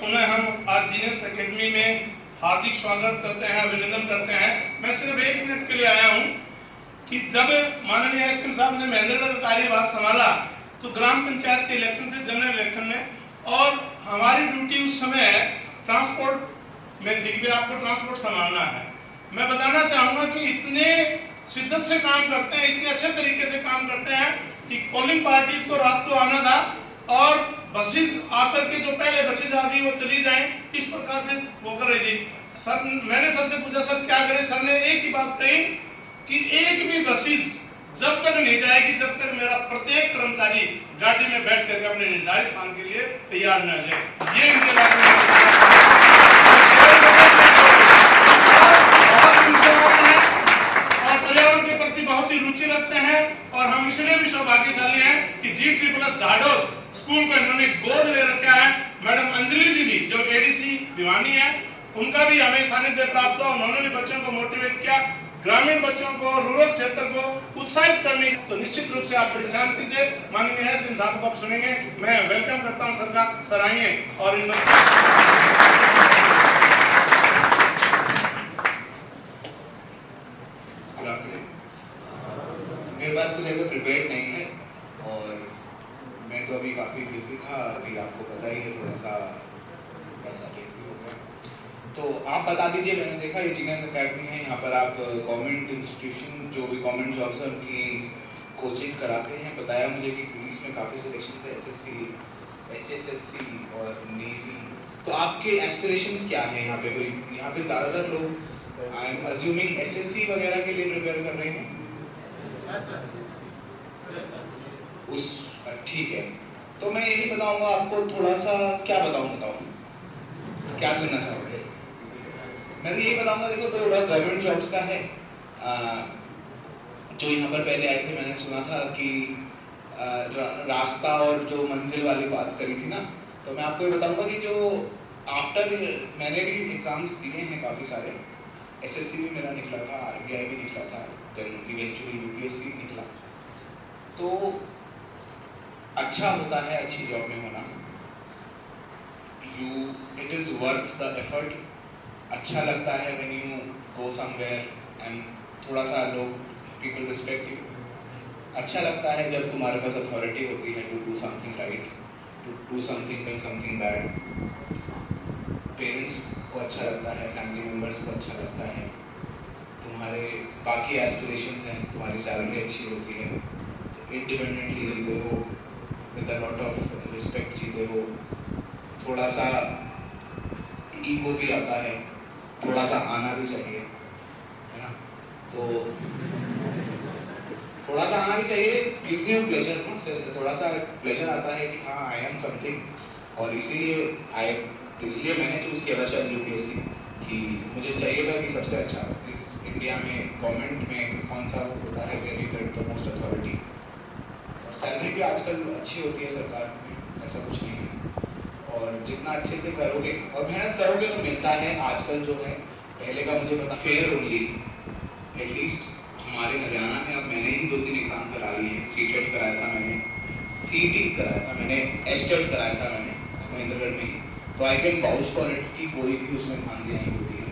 पुनः हम आज जीनियस एकेडमी में हार्दिक स्वागत करते हैं, अभिनंदन करते हैं। मैं सिर्फ 1 मिनट के लिए आया हूं कि जब माननीय एसडीएम साहब ने महेंद्रगढ़ का कार्यभार संभाला तो ग्राम पंचायत के इलेक्शन से जनरल इलेक्शन में, और हमारी ड्यूटी उस समय ट्रांसपोर्ट में थी कि आपको ट्रांसपोर्ट संभालना है। मैं बताना चाहूंगा कि इतने शिद्दत से काम करते हैं, इतने अच्छे तरीके से काम करते हैं कि पोलिंग पार्टीज को रात को आना था और बसेस आकर के जो पहले बसेस आ गई वो चली जाएं, इस प्रकार से वो कर रही थी। सर, मैंने सर से पूछा सर क्या करें? सर ने एक ही बात कही कि एक भी बसेस जब तक नहीं जाएगी जब तक मेरा प्रत्येक कर्मचारी गाड़ी में बैठ करके अपने निर्धारित स्थान के लिए तैयार न जाए। ये इनके बारे में और पर्यावरण के प्रति बहुत ही रुचि रखते हैं। और हम इसलिए भी सौभाग्यशाली हैं कि G++ ढाढोर स्कूल को इन्होंने गोद ले रखा है। मैडम अंजलि जी भी जो एडीसी भिवानी है, उनका भी हमें सानिध्य प्राप्त हुआ। उन्होंने भी बच्चों को मोटिवेट किया, ग्रामीण बच्चों को, रूरल क्षेत्र को उत्साहित करने। तो निश्चित रूप से आप बड़ी शांति से माननीय एसडीएम साहब को आप सुनेंगे। मैं वेलकम करता हूं सर का। सर आइए और मेरे पास कुछ ऐसा प्रिपेयर्ड नहीं है और मैं तो अभी काफ़ी बिजी था। अभी आपको पता ही है थोड़ा सा ऐसा लेट भी हो गया। तो आप बता दीजिए, मैंने देखा ये जीनियस एकेडमी है, यहाँ पर आप गवर्नमेंट इंस्टीट्यूशन जो भी गवर्नमेंट जॉब्स है उनकी कोचिंग कराते हैं। बताया मुझे कि पुलिस में काफ़ी सिलेक्शन है, एसएससी, एचएसएससी और नेवी। तो आपके एस्पिरेशंस क्या हैं यहाँ पे? कोई यहाँ पे ज़्यादातर लोग आई एम अज्यूमिंग एसएससी वगैरह के लिए प्रिपेयर कर रहे हैं। उस ठीक है, तो मैं यही बताऊंगा आपको। थोड़ा सा क्या बताऊं क्या सुनना चाहोगे? मैं तो यही बताऊंगा, देखो थोड़ा गवर्नमेंट जॉब्स का है। जो यहाँ पर पहले आए थे मैंने सुना था कि रास्ता और जो मंजिल वाली बात करी थी ना, तो मैं आपको ये बताऊंगा कि जो आफ्टर मैंने भी एग्जाम्स दिए हैं काफ़ी सारे। एसएससी भी मेरा निकला था, आरबीआई भी निकला था, देन इवेंचुअली यूपीएससी निकला। तो अच्छा होता है अच्छी जॉब में होना। It is worth the effort. अच्छा लगता है when you go somewhere and थोड़ा सा लोग पीपल रिस्पेक्ट यू। अच्छा लगता है जब तुम्हारे पास अथॉरिटी होती है to do something right, to do something bad. Parents को अच्छा लगता है, फैमिली मेम्बर्स को अच्छा लगता है, तुम्हारे बाकी एस्पिरेशंस हैं, तुम्हारी सैलरी अच्छी होती है, इंडिपेंडेंटली जीते हो, with a lot of respect चीज़ें हो, थोड़ा सा ईगो भी आता है, थोड़ा सा आना भी चाहिए, है ना? तो थोड़ा सा आना भी चाहिए, गिव्स यू प्लेजर ना, थोड़ा सा प्लेजर आता है कि हाँ आई एम समथिंग। और इसलिए मैंने चूज़ किया था शायद यूपीएससी, कि मुझे चाहिए था कि सबसे अच्छा इस इंडिया में गवर्नमेंट में कौन सा होता है very great the most authority, और सैलरी भी आजकल अच्छी होती है सरकार में, ऐसा कुछ नहीं है। और जितना अच्छे से करोगे और मेहनत करोगे तो मिलता है। आजकल जो है, पहले का मुझे पता फेयर ओनली, एटलीस्ट हमारे हरियाणा में अब मैंने ही 2-3 एग्जाम करा लिए हैं। सीटेट कराया था मैंने, सीटी कराया था मैंने, एचटेट कराया था मैंने महेंद्रगढ़ में ही, तो I can vouch for it कि कोई भी उसमें धांधली नहीं होती है।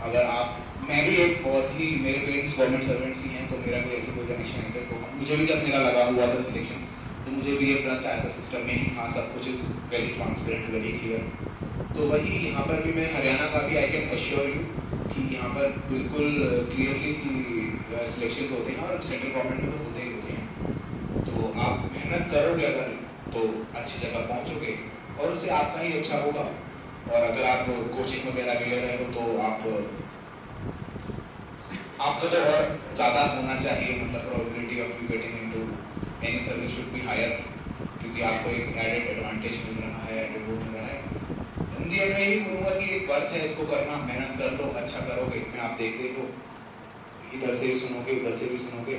अगर आप, मैं भी एक बहुत ही, मेरे पेरेंट्स गवर्नमेंट सर्वेंट्स ही हैं, तो मेरा भी ऐसे कोई कनेक्शन नहीं था, तो मुझे भी जब मेरा लगा हुआ था सिलेक्शन, तो मुझे भी ये ट्रस्ट आया था सिस्टम में कि हाँ सब कुछ is very transparent, very clear. तो वही यहाँ पर भी मैं हरियाणा का भी आई कैन अश्योर यू कि यहाँ पर बिल्कुल क्लियरली सिलेक्शन होते हैं, और सेंट्रल गवर्नमेंट में तो होते ही होते हैं। तो आप मेहनत करोगे अगर, तो अच्छी जगह पहुँचोगे और उससे आपका ही अच्छा होगा। और अगर आप कोचिंग वगैरह भी ले रहे हो तो आपका तो और ज़्यादा होना चाहिए, मतलब probability of you getting into any service should be higher, क्योंकि आपको एक एडेड एडवांटेज मिल रहा है, एडेड वो मिल रहा है। हिंदी में ही बोलूँगा कि एक वर्थ है इसको करना, मेहनत कर लो, अच्छा करोगे, इसमें आप देखते हो इधर से भी सुनोगे, उधर से भी सुनोगे,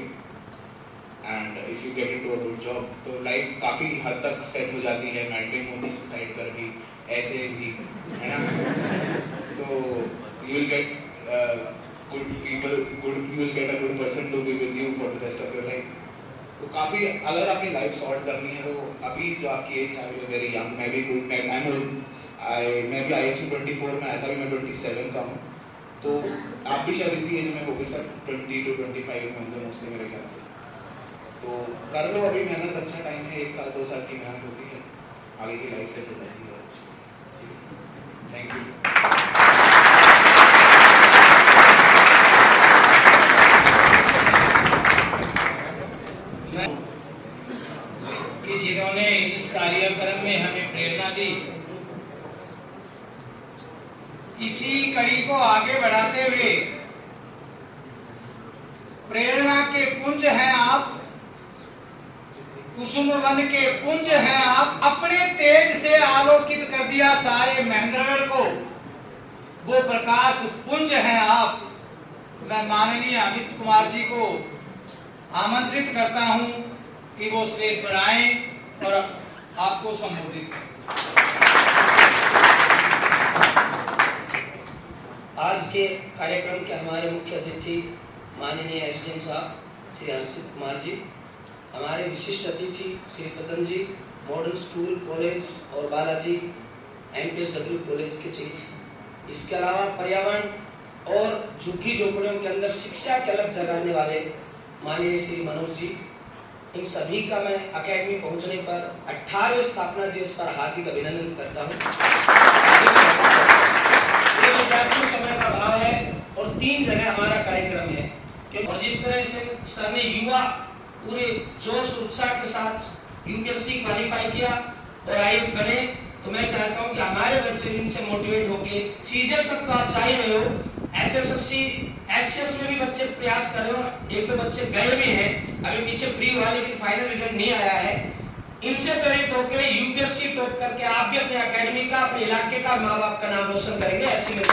and if you get into a good job तो लाइफ काफ़ी हद तक सेट हो जाती है। मैटरिंग होती है साइड पर भी, ऐसे भी, है ना? तो you will get good people, you will get a good person to be with you for the rest of your life. तो काफ़ी, अगर अपनी लाइफ सॉर्ट करनी है तो अभी जो आपकी एज है, अभी वेरी यंग, मैं भी ISU 24 में आया था, अभी मैं 27 का हूँ, तो आप भी शायद इसी एज में होगे सर, 20 to 25 में होंगे मोस्टली मेरे ख्याल से। तो कर लो अभी मेहनत, अच्छा टाइम है, 1 साल 2 साल की मेहनत होती है, आगे की लाइफ सेट हो जाती है। Thank you. कि जिन्होंने इस कार्यक्रम में हमें प्रेरणा दी, इसी कड़ी को आगे बढ़ाते हुए, प्रेरणा के पुंज हैं आप, कुसुम वन के पुंज हैं आप, अपने तेज से आलोकित कर दिया सारे महेंद्रगढ़ को, वो प्रकाश पुंज हैं आप। मैं माननीय अमित कुमार जी को आमंत्रित करता हूं कि वो स्टेज पर आए और आपको संबोधित करें। आज के कार्यक्रम के हमारे मुख्य अतिथि माननीय एसडीएम साहब श्री हर्षित कुमार जी, हमारे विशिष्ट अतिथि श्री सदन जी, मॉडर्न स्कूल कॉलेज और बालाजी MPSW कॉलेज के चीफ, इसके अलावा पर्यावरण और झुग्गी झोपड़ियों के अंदर शिक्षा की अलग जगाने वाले माननीय श्री मनोज जी, इन सभी का मैं अकेडमी पहुंचने पर 18वें स्थापना दिवस पर हार्दिक अभिनंदन करता हूं। समय का भाव है और 3 जगह हमारा कार्यक्रम है, और जिस तरह से सर ने युवा पूरे जोश और उत्साह के साथ यूपीएससी क्वालिफाई किया और IAS बने, तो मैं चाहता हूं कि हमारे बच्चे इनसे मोटिवेट होके, सीजन तक तो आप चाह रहे हो, HSSC HCS में भी बच्चे प्रयास कर रहे हो, 1-2 बच्चे गए भी हैं, अभी पीछे प्री हुआ लेकिन फाइनल रिजल्ट नहीं आया है। इनसे प्रेरित होकर यूपीएससी टॉप करके आप भी अपने एकेडमी का, अपने इलाके का, माँ बाप का नाम रोशन करेंगे, ऐसी मैं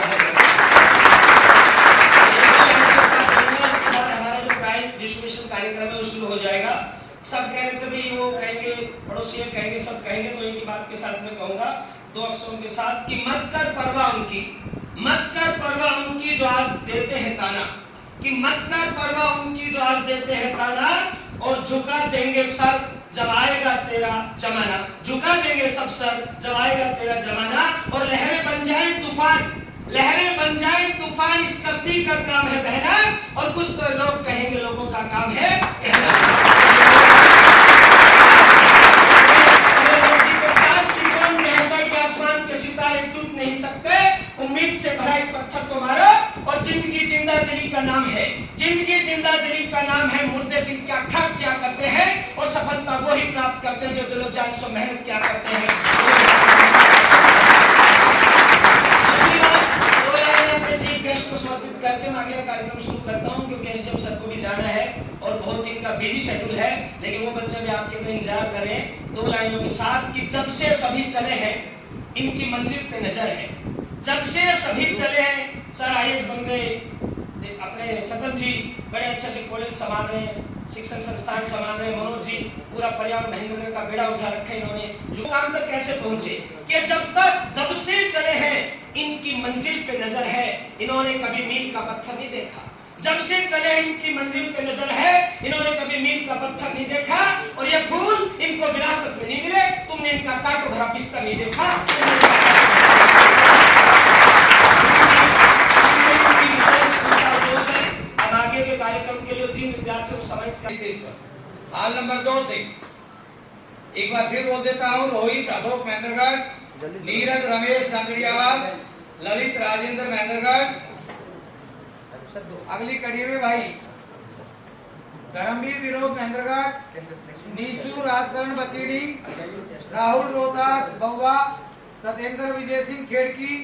हमारा जो प्राइज डिस्ट्रीब्यूशन कार्यक्रम है वो शुरू हो जाएगा। सब कह रहे थे भाई, वो कहेंगे, पड़ोसी कहेंगे, सब कहेंगे, तो एक ही बात के साथ में कहूंगा 2 अक्षरों के साथ कि मत कर परवाह उनकी, मत कर परवाह उनकी जो आज देते हैं ताना, कि मत कर परवाह उनकी जो आज देते हैं ताना, और झुका देंगे सर जब आएगा तेरा जमाना, झुका देंगे सब सर जब आएगा तेरा जमाना, और लहरें बन जाए तूफान, लहरें बन जाए तूफान, इस कश्ती का काम है बहना, और कुछ तो लोग कहेंगे लोगों का काम है कहना। आसमान के सितारे टूट नहीं सकते, उम्मीद से भरा एक पत्थर को मारो और जिंदगी जिंदा दिली का नाम है, जिंदगी जिंदा दिली का नाम है। मुर्दे दिल क्या खाक क्या करते हैं और सफलता वो ही प्राप्त करते हैं जो दिलो जान से मेहनत क्या करते हैं। अपने चीफ गेस्ट को समर्पित करके मैं अगला कार्यक्रम शुरू करता हूं, क्योंकि एसडीएम सर को भी जाना है और बहुत इनका बिजी शेड्यूल है, लेकिन वो बच्चे भी आपके लिए इंतजार करें 2 लाइनों के साथ कि जब से सभी चले हैं इनकी मंजिल पे नजर है। जब से सभी चले हैं, सर आईएएस बन गए, अपने सतन जी बड़े अच्छे से कॉलेज संभाल रहे हैं, शिक्षण संस्थान संभाल रहे हैं, मनोज जी पूरा पर्यावरण महेंद्रगढ़ का बेड़ा उठा रखा है इन्होंने। जो काम तक कैसे पहुंचे कि जब से चले हैं इनकी मंजिल पे नजर है, इन्होंने कभी मील का पत्थर नहीं देखा। जब से चले इनकी मंजिल पे नजर है, इन्होंने कभी मील का पत्थर नहीं देखा और ये फूल इनको विरासत में नहीं मिले, तुमने इनका कांटों भरा बिस्तर नहीं देखा। अब आगे के कार्यक्रम के लिए 3 विद्यार्थियों को समाहित कर हाल नंबर 2 से एक बार फिर बोल देता हूँ। रोहित अशोक महेंद्रगढ़, नीरज रमेश चंदड़ियावाल, ललित राजेंद्र महेंद्रगढ़। अगली कड़ी में भाई धर्मवीर विरोध महेंद्रगढ़, नीशु राजकरण बचीड़ी, राहुल रोहतास बउआ, सत्येंद्र विजय सिंह खेड़की,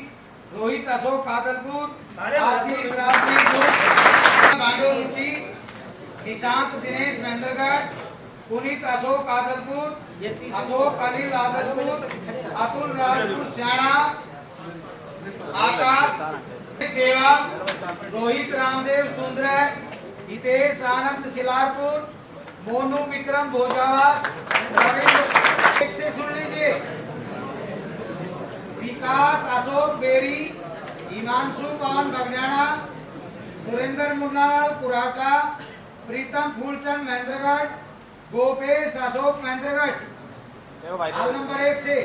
रोहित अशोक कादलपुर, आशीष रुचि, निशांत दिनेश महेंद्रगढ़, पुनीत अशोक कादलपुर, अशोक अनिल आदलपुर, अतुल राजपूत श्याणा, आकाश देवाल, रोहित रामदेव सुंदर, हितेश आनंद सिलारपुर, मोनू विक्रम भोजावाल। एक से सुन लीजिए। विकास अशोक बेरी, हिमांशु पवन बगनाना, सुरेंद्र मुन्नालाल कुराटा, प्रीतम फूलचंद महेंद्रगढ़, गोपेश अशोक महेंद्रगढ़। हाल नंबर 1 से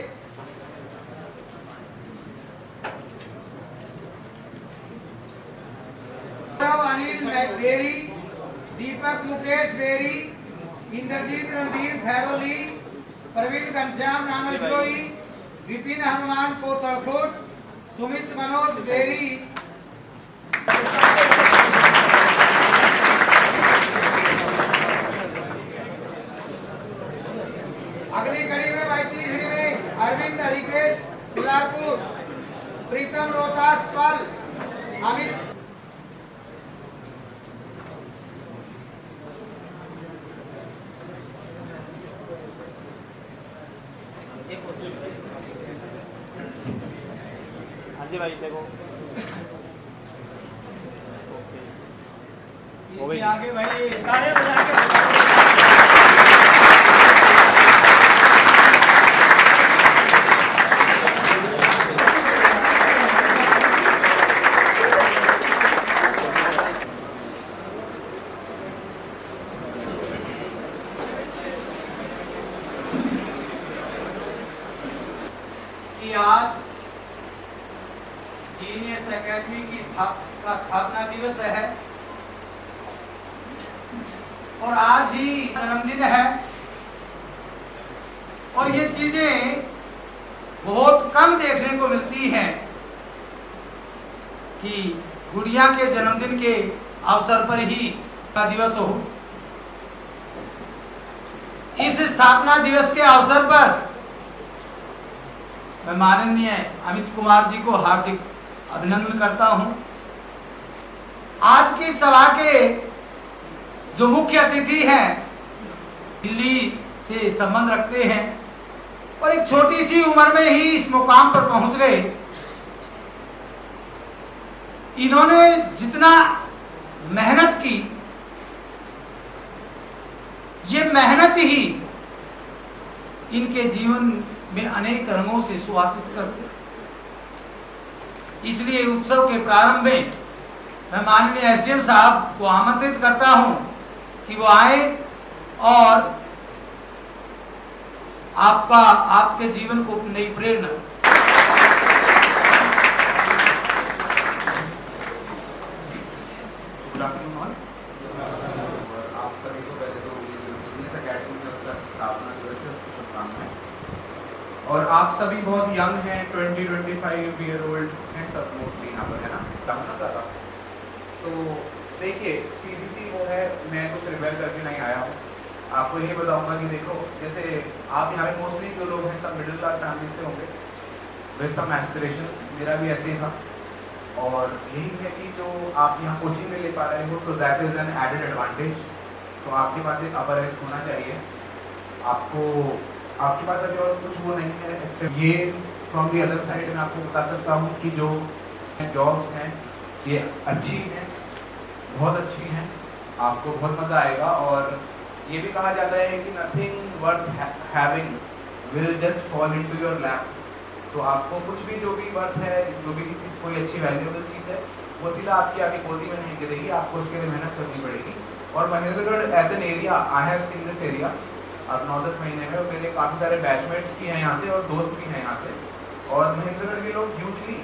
अनिल बेरी, दीपक मुकेश बेरी, इंद्रजीत रणधीर खैरोली, प्रवीण घनश्याम रामस्रोई, विपिन हनुमान कोतड़खोट, सुमित मनोज बेरी। अगली कड़ी में भाई तीसरी में अरविंद हरिकेश सिलारपुर, प्रीतम रोहतास पल, अमित जी भाई देखो इसके आगे भाई तालियां बजा के कि आज जीनियस एकेडमी की स्थापना दिवस है और आज ही जन्मदिन है और ये चीजें बहुत कम देखने को मिलती हैं कि गुड़िया के जन्मदिन के अवसर पर ही का दिवस हो। इस स्थापना दिवस के अवसर पर मैं माननीय अमित कुमार जी को हार्दिक अभिनंदन करता हूं। आज की सभा के जो मुख्य अतिथि हैं दिल्ली से संबंध रखते हैं और एक छोटी सी उम्र में ही इस मुकाम पर पहुंच गए। इन्होंने जितना मेहनत की, ये मेहनत ही इनके जीवन में अनेक रंगों से सुवासित कर। इसलिए उत्सव के प्रारंभ में मैं माननीय एसडीएम साहब को आमंत्रित करता हूं कि वो आए और आपके जीवन को नई प्रेरणा। आप सभी को पहले तो जीनियस एकेडमी में उसका स्थापना दिवस है, उसकी शुभकामनाएं। और आप सभी बहुत यंग हैं, 20-25 ईयर ओल्ड हैं सब मोस्टली यहाँ पर, है ना? कम ना ज़्यादा तो देखिए सीधी सी वो है, मैं कुछ रिपेयर करके नहीं आया हूँ। आपको ये बताऊंगा कि देखो, जैसे आप यहाँ पे मोस्टली जो लोग हैं सब मिडिल क्लास फैमिली से होंगे विद सम एस्पिरेशंस, मेरा भी ऐसे ही था। और यही है कि जो आप यहाँ कोचिंग में ले पा रहे हो तो that is an added advantage. तो आपके पास एक अपर एज होना चाहिए। आपके पास अभी और कुछ वो नहीं है एक्सेप्ट ये। फ्रॉम दी अदर साइड मैं आपको बता सकता हूँ कि जो जॉब्स हैं ये अच्छी हैं, बहुत अच्छी हैं, आपको बहुत मज़ा आएगा। और ये भी कहा जाता है कि nothing worth having will just fall into your lap. तो आपको कुछ भी जो भी वर्थ है, जो भी किसी कोई अच्छी वैल्यूएबल चीज़ है, वो सीधा आपकी आगे गोदी में नहीं गिरेगी, आपको उसके लिए मेहनत करनी पड़ेगी। और Mahendragarh as an area, I have seen this area अब 9-10 महीने में, और मेरे काफ़ी सारे बैचमेट्स भी हैं यहाँ से और दोस्त भी हैं यहाँ से। और महेंद्रगढ़ के लोग यूजली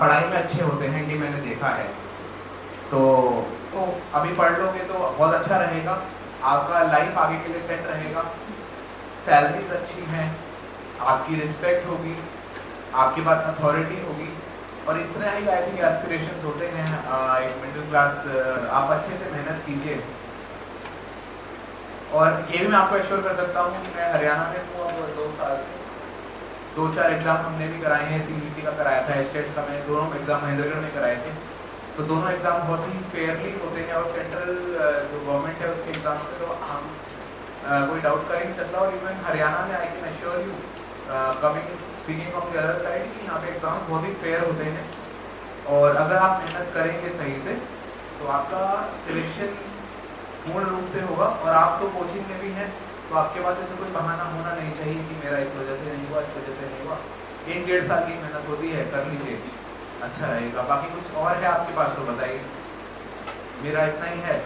पढ़ाई में अच्छे होते हैं, ये मैंने देखा है। तो अभी पढ़ लोगे तो बहुत अच्छा रहेगा, आपका लाइफ आगे के लिए सेट रहेगा, सैलरीज अच्छी हैं, आपकी रिस्पेक्ट होगी, आपके पास अथॉरिटी होगी। और इतने ही आई थिंक एस्पिरेशंस होते हैं एक मिडिल क्लास। आप अच्छे से मेहनत कीजिए। और ये भी मैं आपको एश्योर कर सकता हूँ कि मैं हरियाणा में हूँ अब 2 साल से, 2-4 एग्जाम हमने भी कराए हैं, CBT का कराया था, स्टेट का, मैंने दोनों एग्जाम महेंद्रगढ़ में कराए थे। तो दोनों एग्जाम बहुत ही फेयरली होते हैं और सेंट्रल जो गवर्नमेंट है उसके एग्जाम होते, तो हम कोई डाउट का ही नहीं चलता। और इवन हरियाणा में I can assure you speaking from the other side कि यहाँ पे एग्जाम बहुत ही फेयर होते हैं। और अगर आप मेहनत करेंगे सही से तो आपका सिलेक्शन पूर्ण रूप से होगा। और आप तो कोचिंग में भी हैं, तो आपके पास ऐसे कोई बहाना होना नहीं चाहिए कि मेरा इस वजह से नहीं हुआ, इस वजह से नहीं हुआ। 1-1.5 साल की मेहनत होती है, कर लीजिए, अच्छा रहेगा। बाकी कुछ और है आपके पास तो बताइए, मेरा इतना ही है।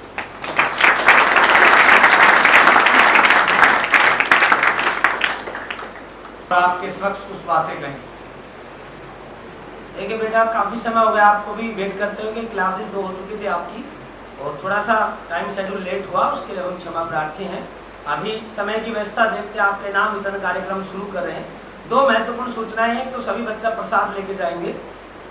आप किस वक्त कुछ बातें कहें? देखिए बेटा, काफ़ी समय हो गया आपको भी वेट करते हुए, क्लासेस 2 हो चुकी थी आपकी और थोड़ा सा टाइम शेड्यूल लेट हुआ, उसके लिए हम क्षमा प्रार्थी हैं। अभी समय की व्यवस्था देखते आपके नाम वितरण कार्यक्रम शुरू कर रहे हैं। 2 महत्वपूर्ण सूचनाएं हैं, तो सभी बच्चा प्रसाद लेके जाएंगे।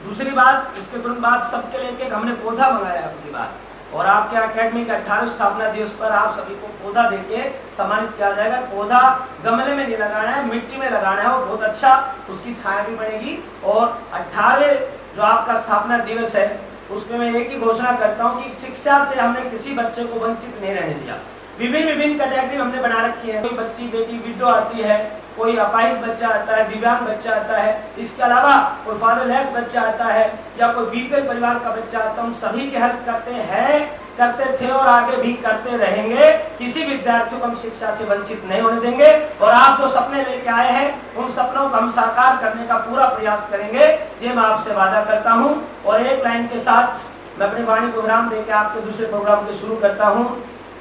दूसरी बात, इसके तुरंत बाद सबके लेके हमने पौधा मंगाया आपकी बात, और आपके अकेडमी के 18 स्थापना दिवस पर आप सभी को पौधा देके सम्मानित किया जाएगा। पौधा गमले में नहीं लगाना है, मिट्टी में लगाना है, और बहुत अच्छा उसकी छाया भी बनेगी। और 18वें जो आपका स्थापना दिवस है उसमें मैं एक ही घोषणा करता हूँ कि शिक्षा से हमने किसी बच्चे को वंचित नहीं रहने दिया। विभिन्न कैटेगरी हमने बना रखी है। कोई बच्ची बेटी विडो आती है, कोई अपाहिज बच्चा आता है, दिव्यांग बच्चा आता है, इसके अलावा कोई फादरलेस बच्चा आता है या कोई बीपीएल परिवार का बच्चा आता है, उन सभी की हेल्प करते हैं, करते थे और आगे भी करते रहेंगे। किसी विद्यार्थियों को हम शिक्षा से वंचित नहीं होने देंगे। और आप जो सपने लेके आए हैं उन सपनों को हम साकार करने का पूरा प्रयास करेंगे, ये मैं आपसे वादा करता हूँ। और एक लाइन के साथ मैं अपनी वाणी को विराम देकर आपके दूसरे प्रोग्राम को शुरू करता हूँ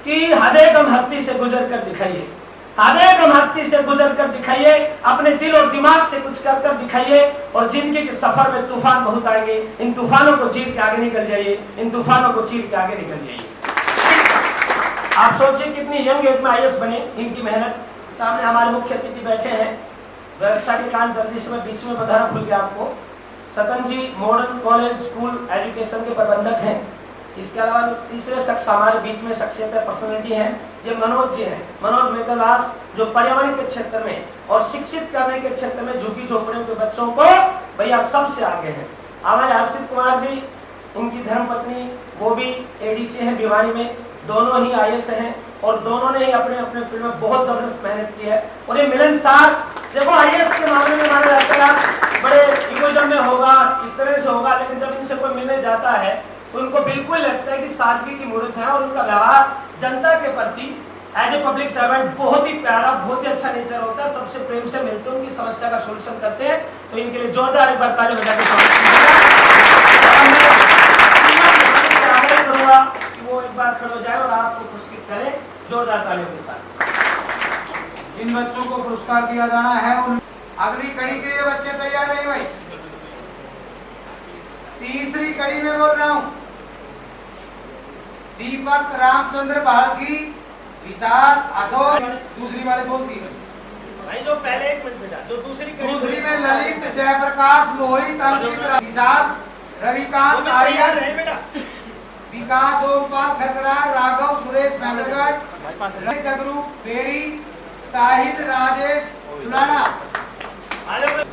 कि हदेगम हस्ती से गुजर कर दिखाइए, हदेगम हस्ती से गुजर कर दिखाइए, अपने दिल और दिमाग से कुछ कर कर दिखाइए। और जिंदगी के सफर में तूफान बहुत आएंगे, इन तूफानों को चीर के आगे निकल जाइए, इन तूफानों को चीर के आगे निकल जाइए। आप सोचिए कितनी यंग एज में IAS बने, इनकी मेहनत। सामने हमारे मुख्य अतिथि बैठे हैं, व्यवस्था के कारण जल्दी से मैं बीच में बताना भूल गया आपको, सतन जी मॉडर्न कॉलेज स्कूल एजुकेशन के प्रबंधक हैं। इसके अलावा तीसरे शख्स हमारे बीच में शख्सियत पर्सनैलिटी हैं, ये मनोज जी हैं, मनोज मेहतावास, जो पर्यावरण के क्षेत्र में और शिक्षित करने के क्षेत्र में झुग्गी झोपड़ियों के बच्चों को भैया सबसे आगे हैं। हमारे हर्षित कुमार जी, उनकी धर्मपत्नी, वो भी ADC हैं भिवानी में, दोनों ही IAS हैं और दोनों ने ही अपने अपने फील्ड में बहुत जबरदस्त मेहनत की है। और ये मिलनसार, देखो IAS के मामले में माना जाता है बड़े इगोइज्म में होगा, इस तरह से होगा, लेकिन जब इनसे कोई मिलने जाता है तो उनको बिल्कुल लगता है कि सादगी की मूर्त है। और उनका व्यवहार जनता के प्रति एज ए पब्लिक सर्वेंट बहुत ही प्यारा, बहुत ही अच्छा नेचर होता है, सबसे प्रेम से मिलते हैं, उनकी समस्या का सोल्यूशन करते हैं। तो इनके लिए जोरदार एक बार ताली बजा के स्वागत करूंगा कि वो एक बार खड़े हो जाए और आपको पुरस्कृत करें जोरदार तालियों के साथ। जिन बच्चों को पुरस्कार दिया जाना है उन अगली कड़ी के लिए बच्चे तैयार नहीं भाई? तीसरी कड़ी में बोल रहा हूँ, दीपक रामचंद्र भारती, विशाल अशोक। दूसरी वाले बोलती भाई जो पहले एक मिनट बेटा, जो दूसरी में ललित, जयप्रकाश, मोहित, अंकित, विशाल, रविकांत, आर्यन। बेटा विकास ओमपाल खरगड़ा, राघव सुरेश मेहंद्रगढ़, रमेश जगरू बेरी, साहिल राजेश दुलाना। आ जाओ।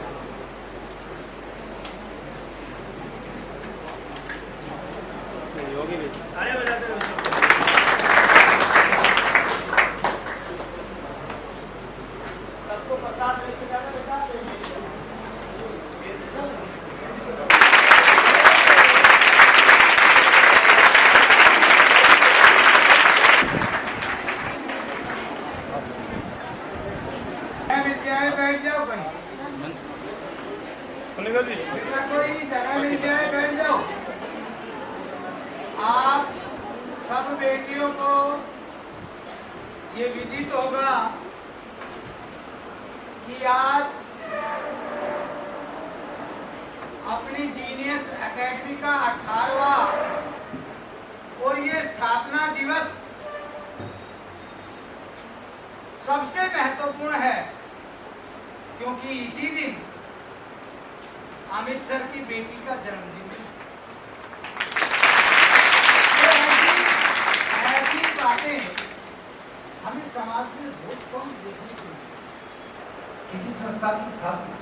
अरे बजाते रहो। सबको प्रसाद लेके जाना बेटा। मिल जाए बैठ जाओ कहीं, सुनेगा जी कोई जगह मिल जाए बैठ जाओ। आप सब बेटियों को ये विदित होगा कि आज अपनी जीनियस एकेडमी का 18वां और ये स्थापना दिवस सबसे महत्वपूर्ण है, क्योंकि इसी दिन अमित सर की बेटी का जन्मदिन है। ऐसी बातें हमें समाज में बहुत कम देखने को मिलती। किसी संस्था की स्थापना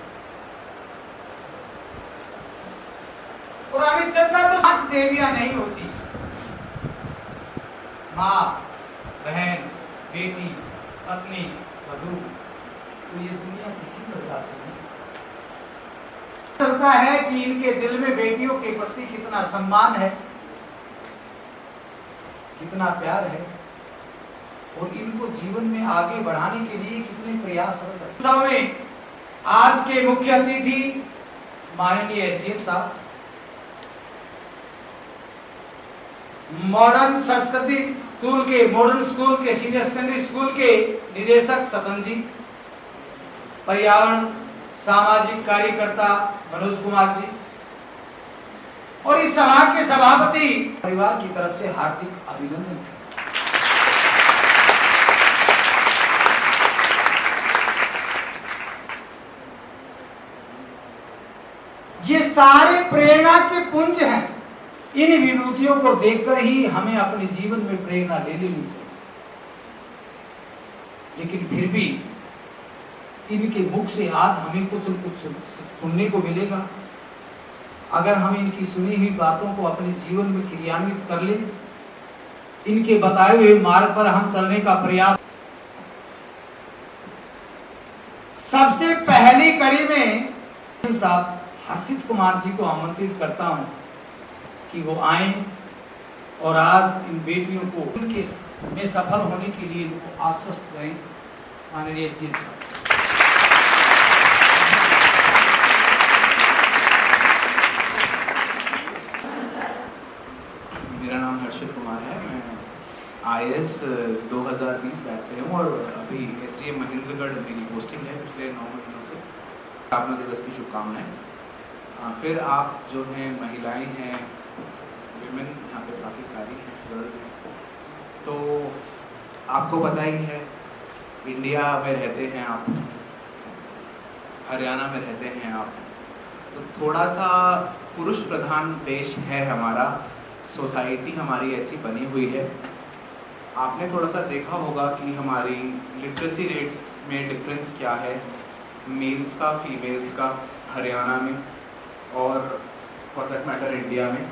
और अमित सर का तो 5 देवियां नहीं होती, माँ, बहन, बेटी, पत्नी, वधू, तो ये दुनिया किसी प्रकार से नहीं चलता है कि इनके दिल में बेटियों के प्रति कितना सम्मान है, कितना प्यार है और इनको जीवन में आगे बढ़ाने के लिए कितने प्रयासरत हैं। में आज के मुख्य अतिथि माननीय एसडीएम साहब, मॉडर्न स्कूल के सीनियर सेकेंडरी स्कूल के निदेशक सतन जी, पर्यावरण सामाजिक कार्यकर्ता मनोज कुमार जी और इस सभा के सभापति परिवार की तरफ से हार्दिक अभिनंदन। ये सारे प्रेरणा के पुंज हैं। इन विभूतियों को देखकर ही हमें अपने जीवन में प्रेरणा ले लेनी चाहिए, लेकिन फिर भी इनके मुख से आज हमें कुछ सुनने को मिलेगा। अगर हम इनकी सुनी हुई बातों को अपने जीवन में क्रियान्वित कर ले, इनके बताए हुए मार्ग पर हम चलने का प्रयास। सबसे पहली कड़ी में साहब हर्षित कुमार जी को आमंत्रित करता हूं कि वो आए और आज इन बेटियों को उनके में सफल होने के लिए इनको आश्वस्त करें। माननीय एसडीएम साहब। मेरा नाम हर्षित कुमार है, मैं IAS 2020 बैच से हूँ और अभी SDM महेंद्रगढ़ मेरी पोस्टिंग है पिछले 9 महीनों से। स्थापना दिवस की शुभकामनाएं। फिर आप जो हैं महिलाएं हैं, विमेन यहाँ पे काफ़ी सारी हैं, गर्ल्स हैं, तो आपको पता ही है इंडिया में रहते हैं आप, हरियाणा में रहते हैं आप, तो थोड़ा सा पुरुष प्रधान देश है हमारा, सोसाइटी हमारी ऐसी बनी हुई है। आपने थोड़ा सा देखा होगा कि हमारी लिटरेसी रेट्स में डिफरेंस क्या है मेल्स का फीमेल्स का हरियाणा में और फॉर दैट मैटर इंडिया में।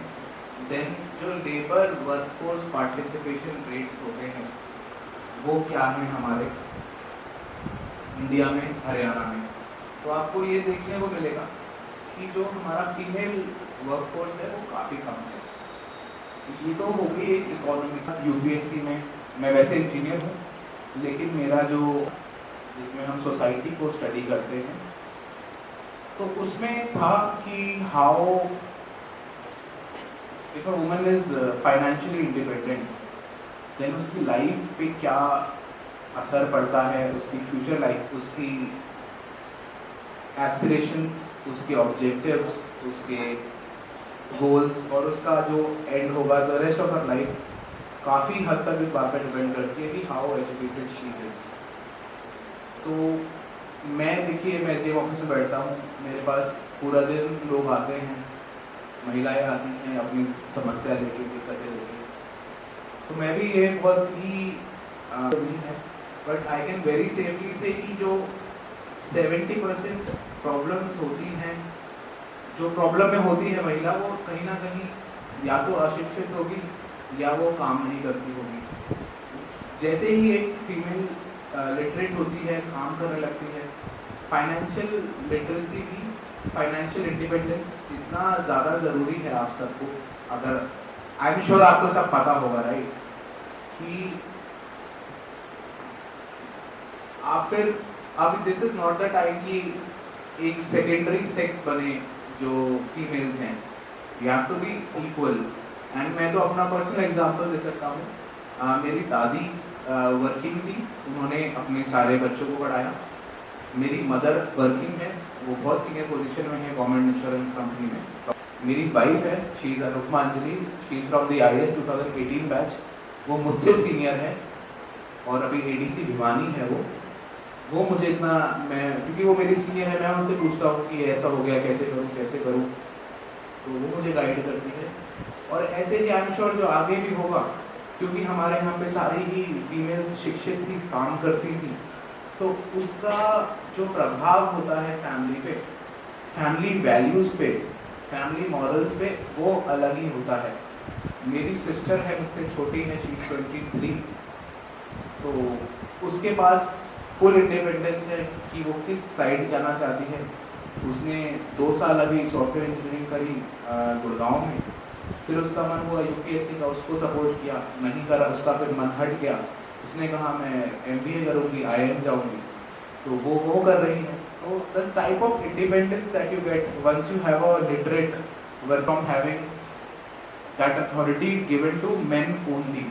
देन जो लेबर वर्कफोर्स पार्टिसिपेशन रेट्स होते हैं वो क्या है हमारे इंडिया में, हरियाणा में। तो आपको ये देखने को मिलेगा कि जो हमारा फीमेल वर्कफोर्स है वो काफ़ी कम है। ये तो हो गई एक इकोनॉमिक। यूपीएससी में मैं वैसे इंजीनियर हूँ, लेकिन मेरा जो जिसमें हम सोसाइटी को स्टडी करते हैं तो उसमें था कि how if a woman is financially independent then उसकी लाइफ पे क्या असर पड़ता है, उसकी फ्यूचर लाइफ, उसकी एस्पिरेशंस, उसके ऑब्जेक्टिव्स, उसके गोल्स और उसका जो एंड होगा the rest of her life काफ़ी हद तक इस बात पर डिपेंड करती है कि हाउ एजुकेटेड शी इज। तो मैं देखिए मैं एसडीएम ऑफिस में बैठता हूँ, मेरे पास पूरा दिन लोग आते हैं महिलाएं आती हैं अपनी समस्या लेके, दिक्कतें लेके, तो मैं भी ये बहुत ही नहीं है, but I can very safely से कि जो 70% प्रॉब्लम्स होती हैं, जो प्रॉब्लम में होती है महिला, वो कहीं ना कहीं या तो अशिक्षित होगी या वो काम नहीं करती होगी। जैसे ही एक फीमेल लिटरेट होती है, काम करने लगती है, फाइनेंशियल लिटरेसी भी, फाइनेंशियल इंडिपेंडेंस इतना ज़्यादा ज़रूरी है आप सबको। अगर आई एम श्योर आपको सब पता होगा राइट, कि आप फिर अब this is not the time कि एक सेकेंडरी सेक्स बने जो फीमेल्स हैं, you have to be equal. And मैं तो अपना पर्सनल एग्जांपल दे सकता हूँ। मेरी दादी वर्किंग थी, उन्होंने अपने सारे बच्चों को पढ़ाया। मेरी मदर वर्किंग है, वो बहुत सीनियर पोजीशन में है गवर्नमेंट इंश्योरेंस कंपनी में। मेरी वाइफ है, she is Anupama Anjali, she is from the IAS 2018 batch, वो मुझसे सीनियर है और अभी ADC भिवानी है वो मुझे इतना, मैं क्योंकि वो मेरी सीनियर है, मैं उनसे पूछता हूँ कि ऐसा हो गया, कैसे करूँ, तो वो मुझे गाइड करती है। और ऐसे ही आई एम श्योर जो आगे भी होगा, क्योंकि हमारे यहाँ पे सारी ही फीमेल्स शिक्षित थी, काम करती थी, तो उसका जो प्रभाव होता है फैमिली पे, फैमिली वैल्यूज़ पे, फैमिली मॉरल्स पे, वो अलग ही होता है। मेरी सिस्टर है, मुझसे छोटी है, शी 23, तो उसके पास फुल इंडिपेंडेंस है कि वो किस साइड जाना चाहती है। उसने 2 साल अभी सॉफ्टवेयर इंजीनियरिंग करी गुड़गांव में, फिर उसका मन हुआ UPSC का, उसको सपोर्ट किया, नहीं करा, उसका फिर मन हट गया, उसने कहा मैं MBA करूँगी, IIM जाऊँगी, तो वो कर रही है। तो the type of independence that you get once you have a literate work from having that authority given to men only.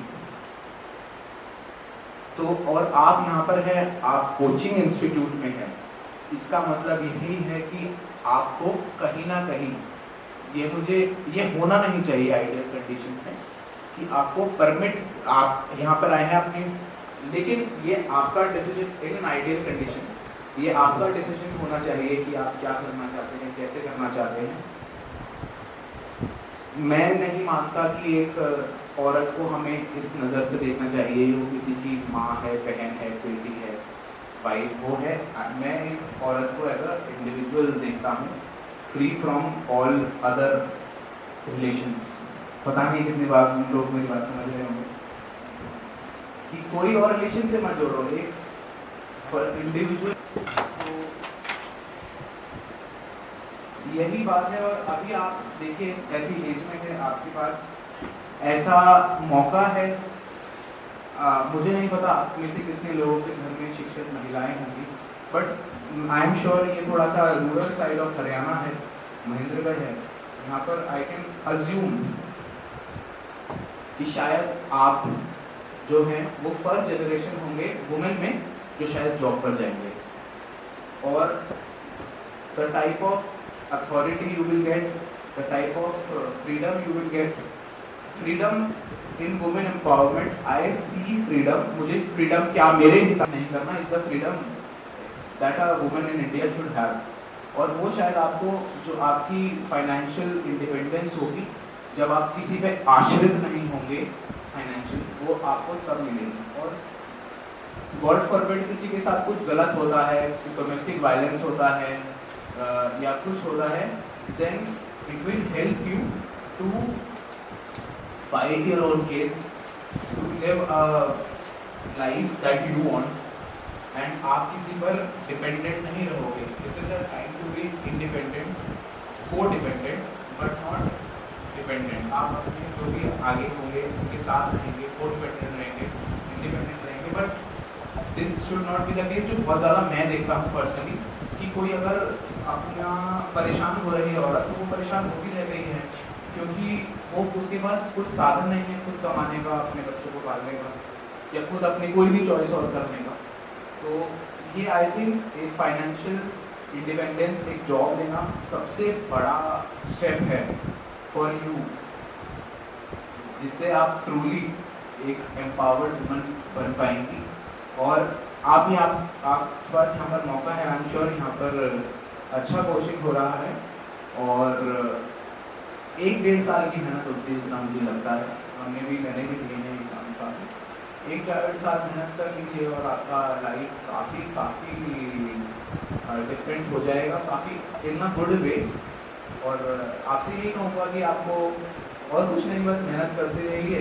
तो और आप यहाँ पर है, आप कोचिंग इंस्टीट्यूट में है, इसका मतलब यही है कि आपको कहीं ना कहीं ये होना नहीं चाहिए आइडियल कंडीशंस में कि आपको परमिट, आप यहाँ पर आए हैं अपने, लेकिन ये आपका decision in an ideal condition, ये आपका डिसीजन होना चाहिए कि आप क्या करना चाहते हैं, कैसे करना चाहते हैं। मैं नहीं मानता कि एक औरत को हमें इस नज़र से देखना चाहिए वो किसी की माँ है, बहन है, बेटी है, वाइफ वो है। मैं एक औरत को एज अ इंडिविजुअल देखता हूँ, free from all other relations. पता नहीं कितनी बार लोग मेरी बात समझ रहे होंगे कि कोई और रिलेशन से मत जोड़ो, एक इंडिविजुअल। यही बात है। और अभी आप देखिए ऐसी एज में है, आपके पास ऐसा मौका है। मुझे नहीं पता आप में से कितने लोगों के घर में शिक्षित महिलाएं होंगी, बट आई एम श्योर ये थोड़ा सा रूरल साइड ऑफ हरियाणा है, महेंद्रगढ़ है, यहाँ पर आई कैन अज्यूम कि शायद आप जो हैं वो फर्स्ट जनरेशन होंगे वुमेन में जो शायद जॉब पर जाएंगे। और the type of authority you will get, the type of freedom you will get, freedom in women empowerment, I see freedom, मुझे freedom क्या मेरे हिसाब नहीं करना, is the freedom that a woman in India should have। और वो शायद आपको जो आपकी फाइनेंशियल इंडिपेंडेंस होगी, जब आप किसी पे आश्रित नहीं होंगे फाइनेंशियल, वो आपको तब मिलेगी। और गॉड फॉरबिड किसी के साथ कुछ गलत होता है, डोमेस्टिक वायलेंस होता है या कुछ होता है, then it will help you to fight your own case, to live a life that you want, and आप किसी पर डिपेंडेंट नहीं रहोगे। It is a time to be independent, co-dependent, but not dependent। आप अपने जो भी आगे होंगे उनके साथ रहेंगे, co-dependent रहेंगे, independent रहेंगे, but this should not be the case। जो बहुत ज़्यादा मैं देखता हूँ पर्सनली कि कोई अगर अपना परेशान हो रही है औरत, तो वो परेशान होती रह गई है क्योंकि वो उसके पास कुछ साधन नहीं है खुद कमाने का, अपने बच्चों को पालने का, या खुद अपनी कोई भी चॉइस और करने का। तो ये आई थिंक एक फाइनेंशियल इंडिपेंडेंस, एक जॉब लेना सबसे बड़ा स्टेप है फॉर यू, जिससे आप ट्रूली एक एम्पावर्ड वुमन बन पाएंगी। और आप आपके पास यहाँ पर मौका है, आई एम श्योर यहाँ पर अच्छा कोचिंग हो रहा है और 1-1.5 साल की मेहनत होती है, जितना मुझे लगता है। मैंने भी दिए हैं एग्जाम्स काफ़ी, 1-1.5 साल मेहनत कर लीजिए और आपका लाइफ काफ़ी डिफरेंट हो जाएगा, काफ़ी इन अ गुड वे। और आपसे यही कहूँगा कि आपको और कुछ नहीं, बस मेहनत करते रहिए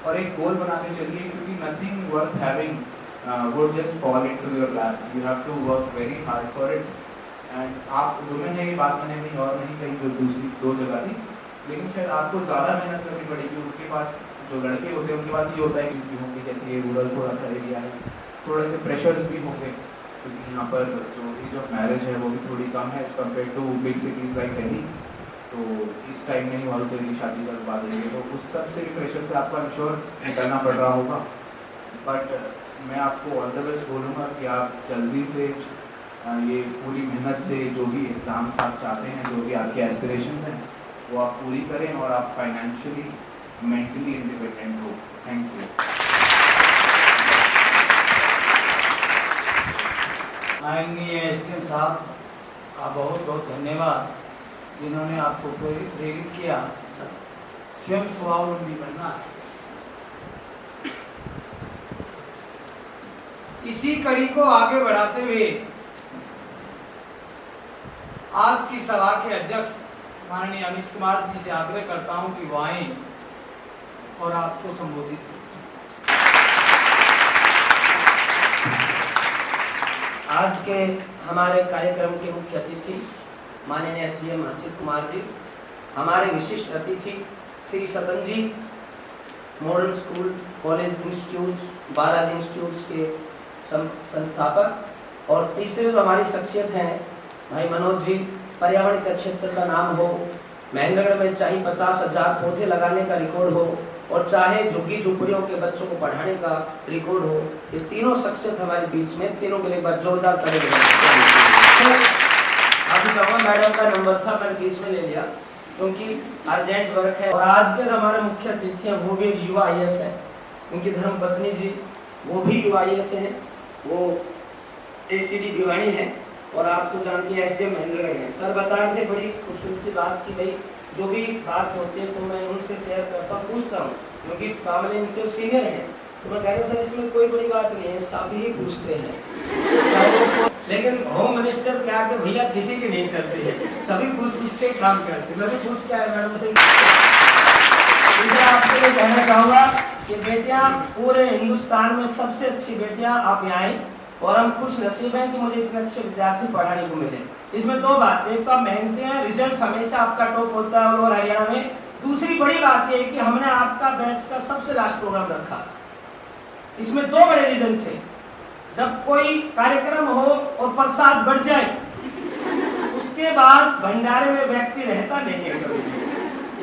और एक गोल बना के चलिए, क्योंकि nothing worth having would just fall into your lap. You have to work very hard for it. And आप वुमेन है, ये बात मैंने कहीं और नहीं कही, जो दूसरी 2 जगह थी, लेकिन शायद आपको ज़्यादा मेहनत करनी पड़ेगी। उनके पास जो लड़के होते हैं, उनके पास ये होता है कि होंगे, जैसे ये रूरल थोड़ा सा एरिया है, थोड़े से प्रेशर्स भी होंगे, क्योंकि यहाँ पर जो एज ऑफ मैरिज है वो भी थोड़ी कम है as compare to big cities like Delhi. तो इस टाइम में ही वालों के लिए शादी करवा देंगे, तो उस सब से भी प्रेशर से आपको इंश्योर निकलना पड़ रहा होगा। बट मैं आपको ऑल द बेस्ट बोलूँगा कि आप जल्दी से ये पूरी मेहनत से जो भी एग्ज़ाम्स आप चाहते हैं, जो भी आपके एस्पिरेशंस हैं, वो आप पूरी करें और आप फाइनेंशियली मेंटली इंडिपेंडेंट हो। Thank you. माननीय एसडीएम साहब का बहुत बहुत धन्यवाद, जिन्होंने आपको प्रेरित किया स्वयं स्वावलंबी बनना है। इसी कड़ी को आगे बढ़ाते हुए आज की सभा के अध्यक्ष माननीय अमित कुमार जी से आग्रह करता हूं कि वो आएं और आपको संबोधित करें। आज के हमारे कार्यक्रम के मुख्य अतिथि माननीय एसडीएम हर्षित कुमार जी, हमारे विशिष्ट अतिथि Shri Sadan ji, model school college institute बाराज इंस्टीट्यूट के संस्थापक, और तीसरे जो हमारी शख्सियत हैं भाई मनोज जी, पर्यावरण के क्षेत्र का नाम हो, महेंद्रगढ़ में चाहे 50,000 पौधे लगाने का रिकॉर्ड हो और चाहे झुग्गी झुपड़ियों के बच्चों को पढ़ाने का रिकॉर्ड हो, ये तीनों शख्सियत हमारे बीच में, तीनों के लिए एक बार जोरदार ताली बजाएं। मैडम का नंबर था, मैंने बीच में ले लिया क्योंकि अर्जेंट वर्क है। और आज के हमारे मुख्य अतिथि हैं वो भी युवा IAS है, उनकी धर्मपत्नी जी वो भी युवा IAS हैं, वो ACD भिवानी है और आपको जानते हैं एसडीएम महेंद्रगढ़ है। सर बता रहे थे बड़ी खूबसूरत सी बात कि भाई जो भी बात होती है तो मैं उनसे शेयर करता हूँ, पूछता हूँ, क्योंकि इस मामले इनसे सीनियर है। तो मैं कह रहा सर इसमें कोई बड़ी बात नहीं है, सभी ही पूछते हैं लेकिन होम मिनिस्टर क्या कि भैया किसी की नहीं चलती है, सभी पूछ के काम करते। मैं भी पूछ के आया मैडम से। आपके लिए कहना चाहूँगा कि बेटियां पूरे हिंदुस्तान में सबसे अच्छी बेटियां आप यहाँ आई और हम खुश नसीब हैं कि मुझे इतने अच्छे विद्यार्थी पढ़ाने को मिले। इसमें 2 बात, एक तो आप मेहनती हैं, रिजल्ट हमेशा आपका टॉप होता है और हरियाणा में। दूसरी बड़ी बात यह है कि हमने आपका बैच का सबसे लास्ट प्रोग्राम रखा। इसमें 2 बड़े रीजन थे। जब कोई कार्यक्रम हो और प्रसाद बढ़ जाए उसके बाद भंडारे में व्यक्ति रहता नहीं है कभी।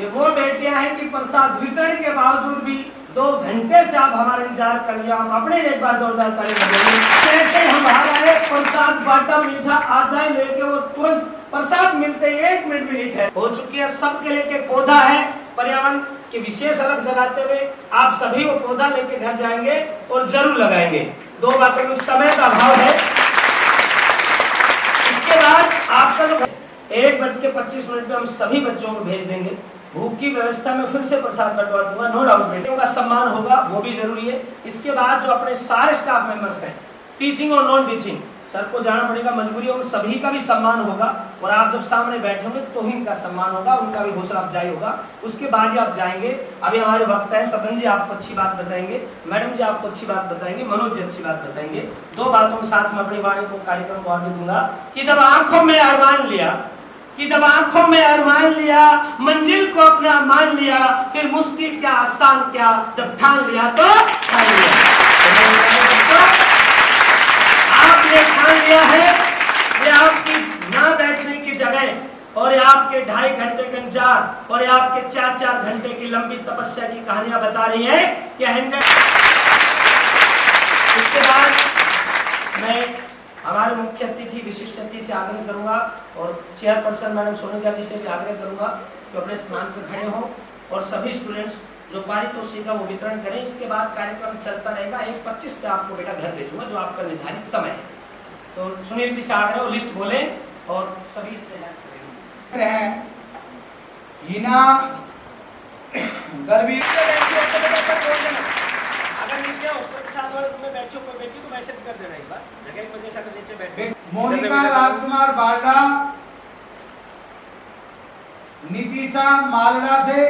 ये वो बेटियां हैं कि प्रसाद वितरण के बावजूद भी 2 घंटे से आप हमारा इंतजार कर लिया। हम अपने एक बार जोरदार करेंगे। कैसे हम बाहर आए, प्रसाद बांटा मीठा आधा ही लेके वो तुरंत प्रसाद मिलते 1 मिनट भी नहीं ठहरे। हो चुकी है, सबके लेके पौधा है, पर्यावरण के विशेष अलग जगाते हुए आप सभी वो पौधा लेके घर जाएंगे और जरूर लगाएंगे। 2 बातें, कुछ समय का अभाव है। इसके बाद आपका 1:25 पे हम सभी बच्चों को भेज देंगे। भूख की व्यवस्था में फिर से प्रसाद बंटवा दूंगा, नो डाउट। बेटियों का सम्मान होगा, वो भी जरूरी है। इसके बाद जो अपने सारे स्टाफ मेंबर्स हैं, टीचिंग और नॉन टीचिंग, सर को जाना पड़ेगा, मजबूरी है, उन सभी का भी सम्मान होगा। और आप जब सामने बैठे होंगे तो ही इनका सम्मान होगा, उनका भी हौसला अफजाई होगा। उसके बाद ही आप जाएंगे। अभी हमारे वक्त है, सदन जी आपको अच्छी बात बताएंगे, मैडम जी आपको अच्छी बात बताएंगे, मनोज जी अच्छी बात बताएंगे। 2 बातों के साथ मैं अपनी वाणी को कार्यक्रम को आगे दूंगा कि जब आंखों में अरमान लिया, मंजिल को अपना मान लिया, फिर मुश्किल क्या आसान क्या, जब ठान लिया तो ठान लिया। आपने ठान लिया है, ये आपकी ना बैठने की जगह और ये आपके 2.5 घंटे का इंतजार और ये आपके 4-4 घंटे की लंबी तपस्या की कहानियां बता रही है कि 100। इसके बाद मैं हमारे मुख्य अतिथि विशिष्ट अतिथि से आग्रह करूंगा और चेयरपर्सन मैडम सोनिका जी से भी आग्रह करूंगा कि अपने स्थान पर खड़े हों और सभी स्टूडेंट्स जो पारितोषिक का वो वितरण करें। इसके बाद कार्यक्रम चलता रहेगा। 1:25 पे आपको बेटा घर भेजूंगा, जो आपका निर्धारित समय है। तो सुनील जी से आग्रह, लिस्ट बोले और सभी हिना गरबी अगर नीचे हॉस्टल के साथ वाले रूम में बैठी हो कोई बेटी तो मैसेज कर देना एक बार जगह एक वजह से अगर नीचे बैठे मोनिका राजकुमार बारडा नीतिशा मालड़ा से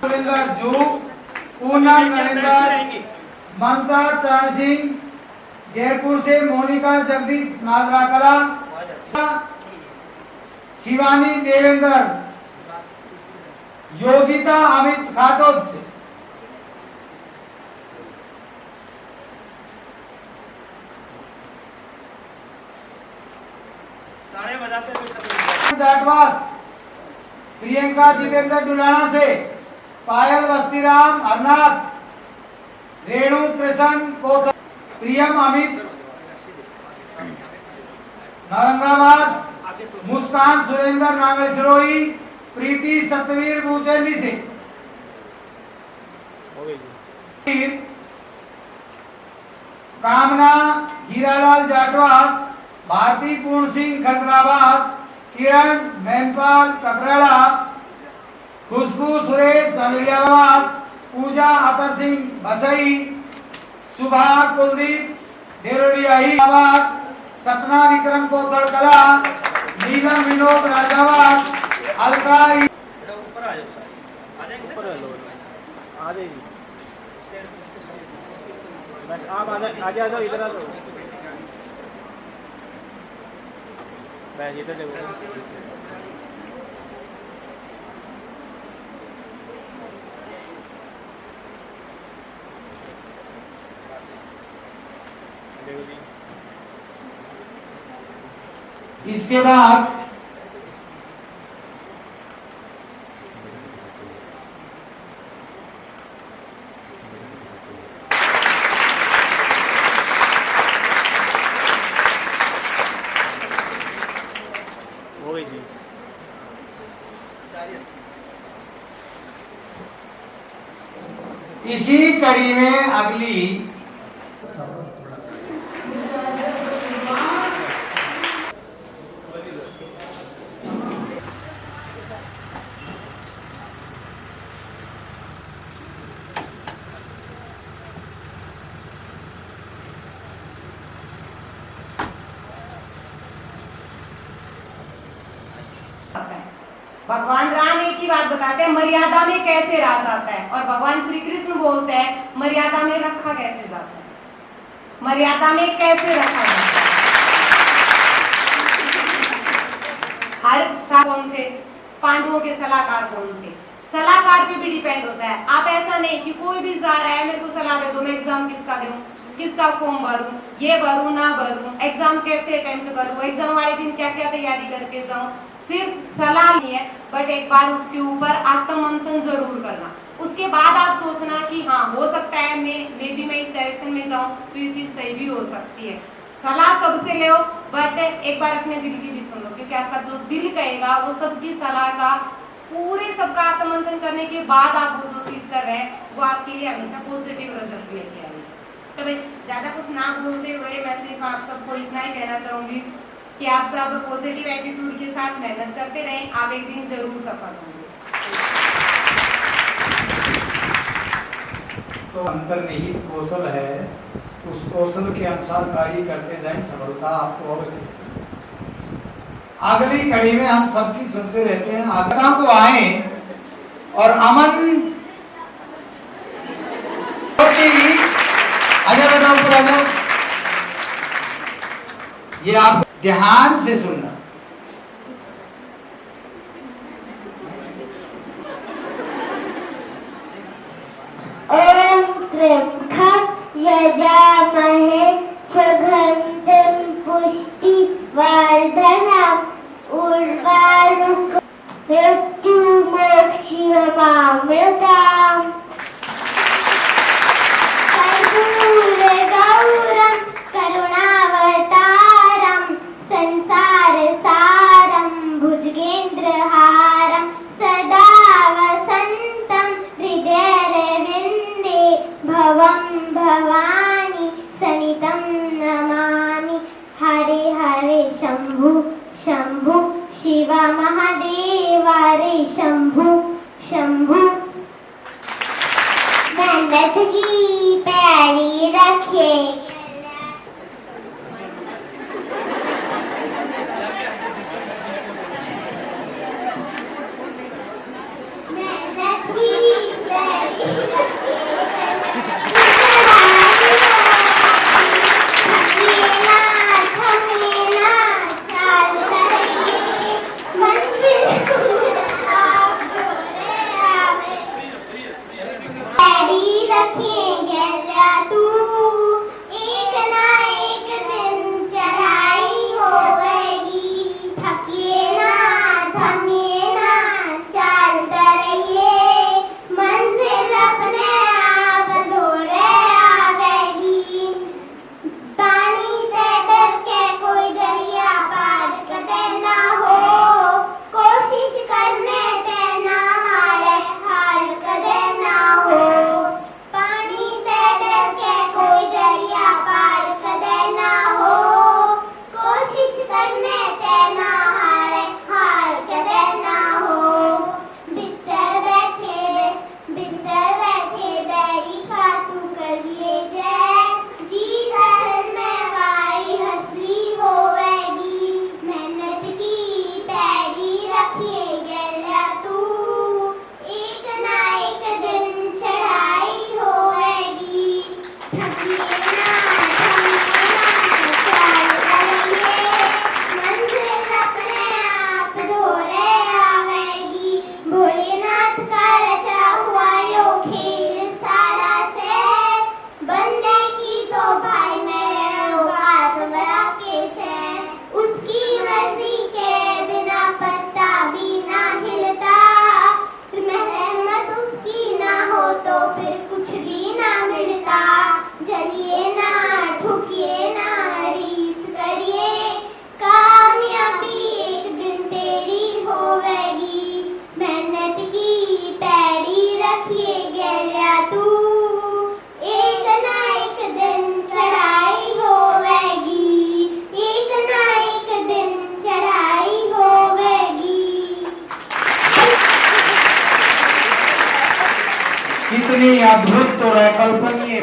सुरेंद्र जू पूनम नरेंद्र ममता चरण सिंह जयपुर से मोनिका जगदीश माजरा कला शिवानी देवेंद्र योगिता अमित खातोद से ताड़े बजाते हुए सब जाटवास प्रियंका जितेंद्र डुलाना से पायल वस्तीराम हरनाथ रेणु कृष्ण कोथ प्रियम अमित नारंगाबाद मुस्कान सुरेंद्र नागेश्वरोई प्रीति सतवीर बूचेली से कामना हीरालाल जाटवास भारती पूर्ण सिंह खड़गड़ाबाद किरण मैनपाल ककराड़ा खुशबू सुरेश सलड़ियाबाद पूजा अतर सिंह बसई सुभा कुलदीप डेरोडियाबाद सपना विक्रम कोतड़ कला नीलम विनोद राजाबाद अलका ऊपर आ जाओ सारी आ जाएंगे ऊपर आ जाएगी बस आप आगे आ जाओ इधर आ जाओ बस इधर देखो इसके बाद हो गई जी इसी कड़ी में अगली भगवान राम एक ही बात बताते हैं मर्यादा में कैसे रहा जाता है और भगवान श्री कृष्ण बोलते हैं मर्यादा में रखा कैसे जाता है, मर्यादा में कैसे रखा जाता है। हर कौन थे, पांडवों के सलाहकार कौन थे, सलाहकार पे भी डिपेंड होता है। आप ऐसा नहीं कि कोई भी जा रहा है मेरे को सलाह दे दो मैं एग्जाम किसका दूं, किसका फॉर्म भरूं, ये भरूं ना भरूं, एग्जाम कैसे अटेम्प्ट करूं, एग्जाम वाले दिन क्या क्या तैयारी करके जाऊं, सिर्फ सलाह नहीं है बट एक बार उसके ऊपर आत्ममंथन जरूर करना। उसके बाद आप सोचना कि हाँ हो सकता है मैं इस डायरेक्शन में जाऊं तो ये चीज सही भी हो सकती है। सलाह सबसे ले बट एक बार अपने दिल की भी सुन लो क्योंकि आपका जो दिल कहेगा वो सबकी सलाह का पूरे सबका आत्ममंथन करने के बाद आप वो जो चीज कर रहे हैं वो आपके लिए हमेशा पॉजिटिव रिजल्ट लेके आएंगे। तो भाई ज्यादा कुछ ना बोलते हुए मैं सिर्फ आप सबको इतना ही कहना चाहूंगी कि आप सब पॉजिटिव एटीट्यूड के साथ मेहनत करते रहें, आप एक दिन जरूर सफल होंगे। तो अंतर्निहित कौशल है, उस कौशल के अनुसार कार्य करते जाएं, सफलता आपको अवश्य। अगली कड़ी में हम सबकी सुनते रहते हैं आगरा को आए और अमन ये आप ध्यान से सुनना। ओम त्र्यंबकं यजामहे सुगन्धिं पुष्टिवर्धनम् उर्वारुकमृत्युमोक्षीयमामृताम् कर्पूरगौरं करुणावतारं संसारसारं भुजगेन्द्रहारं सदा वसन्तं हृदयरविन्दे भवं भवानी सनितं नमामि। हरे हरे शंभु शंभु शिव महादेव हरे शंभु मेहनत की पैड़ी रखे मेहनत की पैड़ी रखेंगे तू एक ना एक दिन चढ़ाई होगी थकिए ना थमिए ना चलते रहिए मंजिल अपने आप ढूंढे आवेगी पानी से डर के कोई दरिया पार कदे ना हो कोशिश करने से ना हारे हार कदे ना हो पानी से डर के कोई दरिया पार कदे ना हो कोशिश करने से ना हारे हार कदे ना हो बिस्तर बैठे बैरी का तू कर लिए जय जीत असल में वाई हंसी होवेगी मेहनत की पैड़ी रखिए गया तू एक ना एक दिन चढ़ाई होवेगी थकिए ना मंजिल अपने आप ढोरे आवेगी भोलेनाथ का रचा हुआ यो खेल सारा से बंदे की तो भाई मेरे औकात बड़ा केस है उसकी मर्जी के बिना पत्ता भी ना हिलता रहमत उसकी ना हो तो फिर कुछ भी ना मिलता जलिए ना ठुकिए ना रीस करिए कामयाबी एक दिन तेरी होवेगी मेहनत की पैड़ी रखिए गया तू एक ना एक दिन चढ़ाई होवेगी एक ना एक दिन चढ़ाई होवेगी कितनी अद्भुत और अकल्पनीय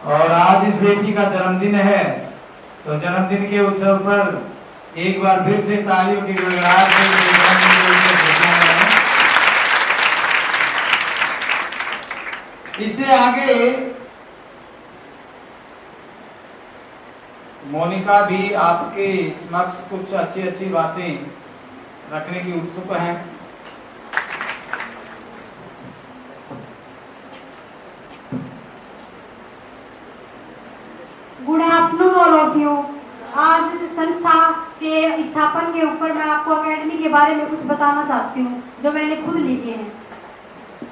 और आज इस बेटी का जन्मदिन है तो जन्मदिन के उत्सव पर एक बार फिर से तालियों की गड़गड़ाहट से इससे आगे मोनिका भी आपके समक्ष कुछ अच्छी अच्छी बातें रखने की उत्सुक हैं। Good afternoon all of you. आज संस्था के स्थापन के ऊपर मैं आपको एकेडमी के बारे में कुछ बताना चाहती हूँ जो मैंने खुद लिखे हैं।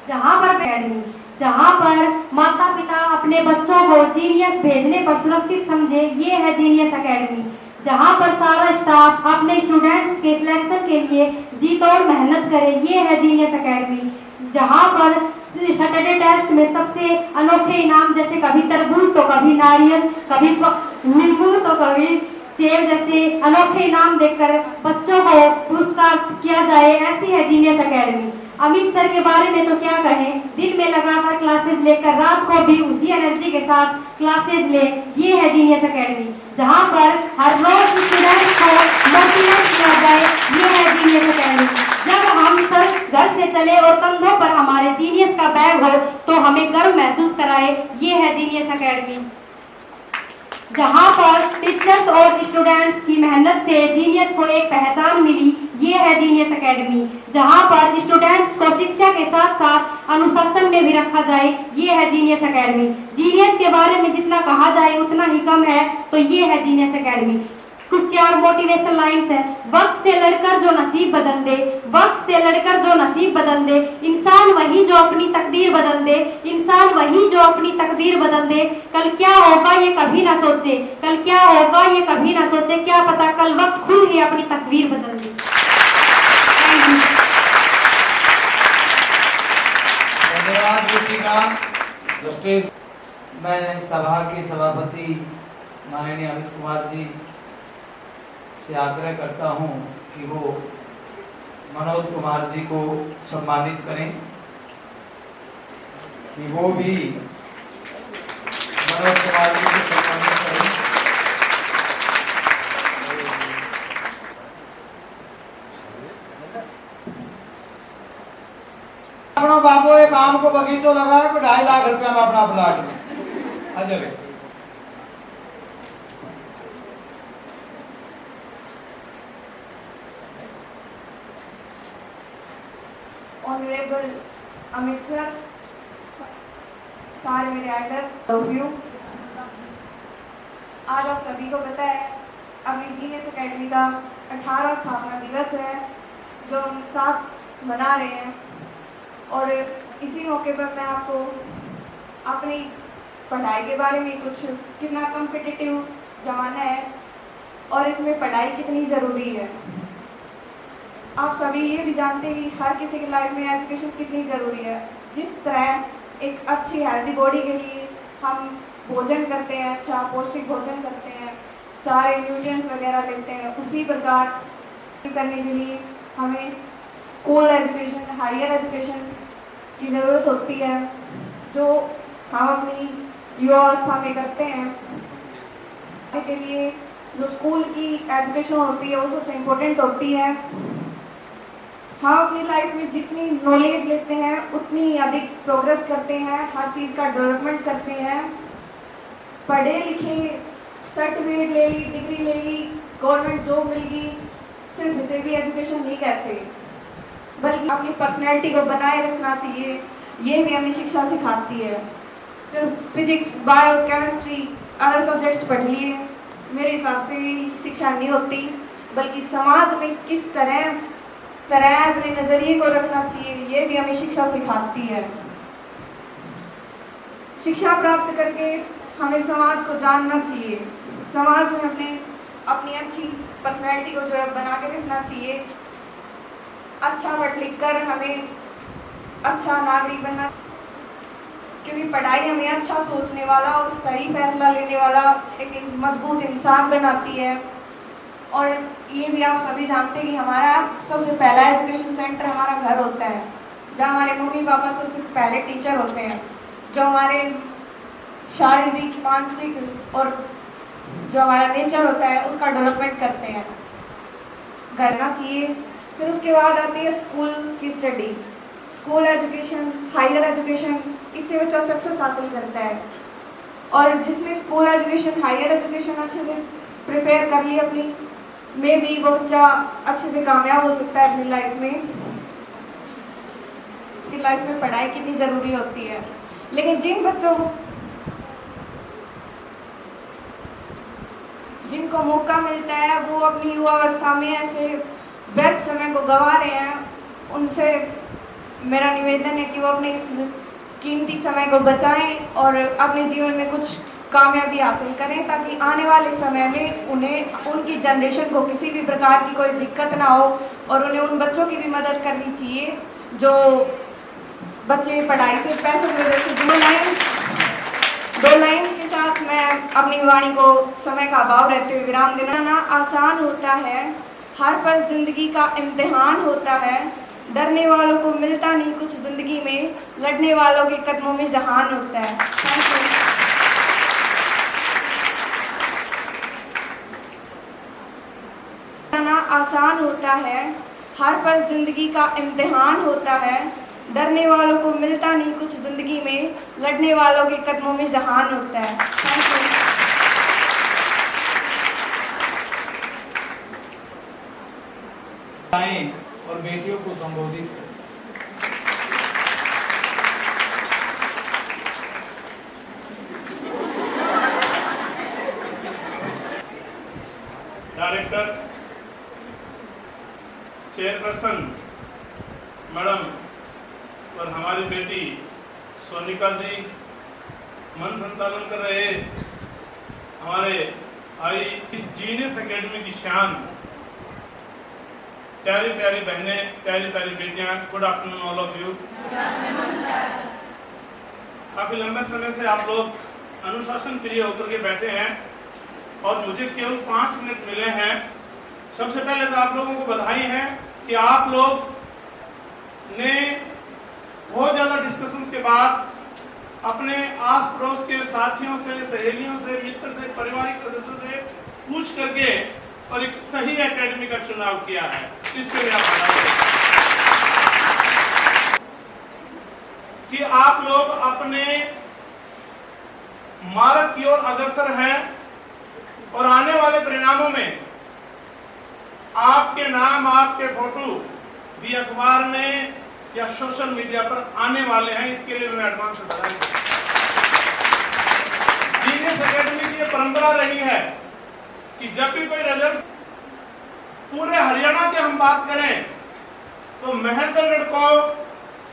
जहाँ पर एकेडमी जहाँ पर माता पिता अपने बच्चों को जीनियस भेजने पर सुरक्षित समझे, ये है जीनियस एकेडमी। जहाँ पर सारा स्टाफ अपने स्टूडेंट्स के सिलेक्शन के लिए जी तोड़ मेहनत करे, ये है जीनियस एकेडमी। जहाँ पर सैटरडे टेस्ट में सबसे अनोखे इनाम जैसे कभी तरबूज तो कभी नारियल, कभी नींबू तो कभी सेब जैसे अनोखे इनाम देकर बच्चों को पुरस्कार किया जाए, ऐसी है जीनियस एकेडमी। अमित सर के बारे में तो क्या कहें, दिन में लगातार क्लासेस लेकर रात को भी उसी एनर्जी के साथ क्लासेस ले, ये है जीनियस एकेडमी। जहाँ पर हर रोज स्टूडेंट्स को मोटिवेट किया जाए, ये है जीनियस एकेडमी। जब हम सब घर से चले और कंधों पर हमारे जीनियस का बैग हो तो हमें गर्व महसूस कराए, ये है जीनियस एकेडमी। जहाँ पर टीचर्स और स्टूडेंट्स की मेहनत से जीनियस को एक पहचान मिली, ये है जीनियस एकेडमी। जहाँ पर स्टूडेंट्स को शिक्षा के साथ साथ अनुशासन में भी रखा जाए, ये है जीनियस एकेडमी। जीनियस के बारे में जितना कहा जाए उतना ही कम है, तो ये है जीनियस एकेडमी। कुछ 4 मोटिवेशन लाइन्स है। वक्त से लड़कर जो नसीब बदल दे, वक्त से लड़कर जो नसीब बदल दे, इंसान वही जो अपनी तकदीर बदल दे, इंसान वही जो अपनी तकदीर बदल दे। कल क्या होगा ये कभी ना सोचे, कल क्या होगा ये कभी ना सोचे, क्या पता कल वक्त खुद ही अपनी तस्वीर बदल दे। धन्यवाद दीपिका। जस्टिस मैं सभा के सभापति माननीय अमित कुमार जी से आग्रह करता हूं कि वो मनोज कुमार जी को सम्मानित करें। कि वो भी मनोज कुमार जी को सम्मानित करें। अपना बाबू एक आम को बगीचो लगा है, 2.5 लाख रुपया में अपना प्लाट में। अजय भाई ऑनरेबल अमित सर, सारे मेरे एल्डर्स, लव यू। आज आप सभी को पता है अपनी जीनियस एकेडमी का 18वां स्थापना दिवस है जो हम साथ मना रहे हैं, और इसी मौके पर मैं आपको अपनी पढ़ाई के बारे में कुछ, कितना कॉम्पिटिटिव ज़माना है और इसमें पढ़ाई कितनी ज़रूरी है। आप सभी ये भी जानते हैं कि हर किसी की लाइफ में एजुकेशन कितनी ज़रूरी है। जिस तरह एक अच्छी हेल्दी बॉडी के लिए हम भोजन करते हैं, अच्छा पौष्टिक भोजन करते हैं, सारे न्यूट्रिएंट्स वगैरह लेते हैं, उसी प्रकार करने के लिए हमें स्कूल एजुकेशन, हायर एजुकेशन की ज़रूरत होती है, जो हम अपनी युवावस्था में करते हैं। के लिए जो स्कूल की एजुकेशन होती है वो सबसे इम्पोर्टेंट होती है। हम अपनी लाइफ में जितनी नॉलेज लेते हैं उतनी अधिक प्रोग्रेस करते हैं, हर चीज़ का डेवलपमेंट करते हैं। पढ़े लिखे, सर्टिफिकेट ले ली, डिग्री ले ली, गवर्नमेंट जॉब मिल गई, सिर्फ इसे भी एजुकेशन नहीं कहते, बल्कि अपनी पर्सनैलिटी को बनाए रखना चाहिए, ये भी हमें शिक्षा सिखाती है। सिर्फ physics, bio, chemistry, other subjects पढ़ लिए मेरे हिसाब से शिक्षा नहीं होती, बल्कि समाज में किस तरह अपने नज़रिए को रखना चाहिए, ये भी हमें शिक्षा सिखाती है। शिक्षा प्राप्त करके हमें समाज को जानना चाहिए, समाज में अपनी अच्छी पर्सनैलिटी को जो है बना के रखना चाहिए। अच्छा पढ़ लिख कर हमें अच्छा नागरिक बनना, क्योंकि पढ़ाई हमें अच्छा सोचने वाला और सही फैसला लेने वाला एक मजबूत इंसान बनाती है। और ये भी आप सभी जानते हैं कि हमारा सबसे पहला एजुकेशन सेंटर हमारा घर होता है, जहाँ हमारे मम्मी पापा सबसे पहले टीचर होते हैं, जो हमारे शारीरिक, मानसिक और जो हमारा नेचर होता है उसका डेवलपमेंट करते हैं, करना चाहिए। फिर उसके बाद आती है स्कूल की study, school education, higher education, इससे बच्चा सक्सेस हासिल करता है। और जिसने स्कूल एजुकेशन, हायर एजुकेशन अच्छे से प्रिपेयर कर ली अपनी, में भी वो बच्चा अच्छे से कामयाब हो सकता है अपनी लाइफ में। कि लाइफ में पढ़ाई कितनी ज़रूरी होती है। लेकिन जिनको मौका मिलता है वो अपनी युवावस्था में ऐसे व्यर्थ समय को गंवा रहे हैं, उनसे मेरा निवेदन है कि वो अपने इस कीमती समय को बचाएं और अपने जीवन में कुछ कामयाबी हासिल करें, ताकि आने वाले समय में उन्हें, उनकी जनरेशन को किसी भी प्रकार की कोई दिक्कत ना हो। और उन्हें उन बच्चों की भी मदद करनी चाहिए जो बच्चे पढ़ाई से, पैसों की वजह से। दो लाइन के साथ मैं अपनी वाणी को समय का अभाव रहते हुए विराम देना। ना आसान होता है, हर पल जिंदगी का इम्तिहान होता है, डरने वालों को मिलता नहीं कुछ जिंदगी में, लड़ने वालों के कदमों में जहान होता है। Thank you. ना आसान होता है, हर पल जिंदगी का इम्तिहान होता है, डरने वालों को मिलता नहीं कुछ जिंदगी में, लड़ने वालों के कदमों में जहान होता है। Thank you. और बेटियों को संबोधित करें। डायरेक्टर, चेयरपर्सन मैडम और हमारी बेटी सोनिका जी, मन संचालन कर रहे हमारे इस जीनियस एकेडमी की शान, प्यारी प्यारी बहनें, प्यारी प्यारी बेटियां, good afternoon all of you. काफी लंबे समय से आप लोग अनुशासन प्रिय होकर के बैठे हैं और मुझे केवल 5 मिनट मिले हैं। सबसे पहले तो आप लोगों को बधाई है कि आप लोग ने बहुत ज़्यादा डिस्कशंस के बाद अपने आस पड़ोस के साथियों से, सहेलियों से, मित्र से, पारिवारिक सदस्यों से पूछ करके और एक सही एकेडमी का चुनाव किया है। इसके लिए आप बधाई कि आप लोग अपने मार्ग की ओर अग्रसर हैं और आने वाले परिणामों में आपके नाम, आपके फोटो भी अखबार में या सोशल मीडिया पर आने वाले हैं। इसके लिए मैं एडवांस में बधाई। जीनियस एकेडमी की ये परंपरा रही है कि जब भी कोई रिजल्ट, पूरे हरियाणा की हम बात करें तो महेंद्रगढ़ को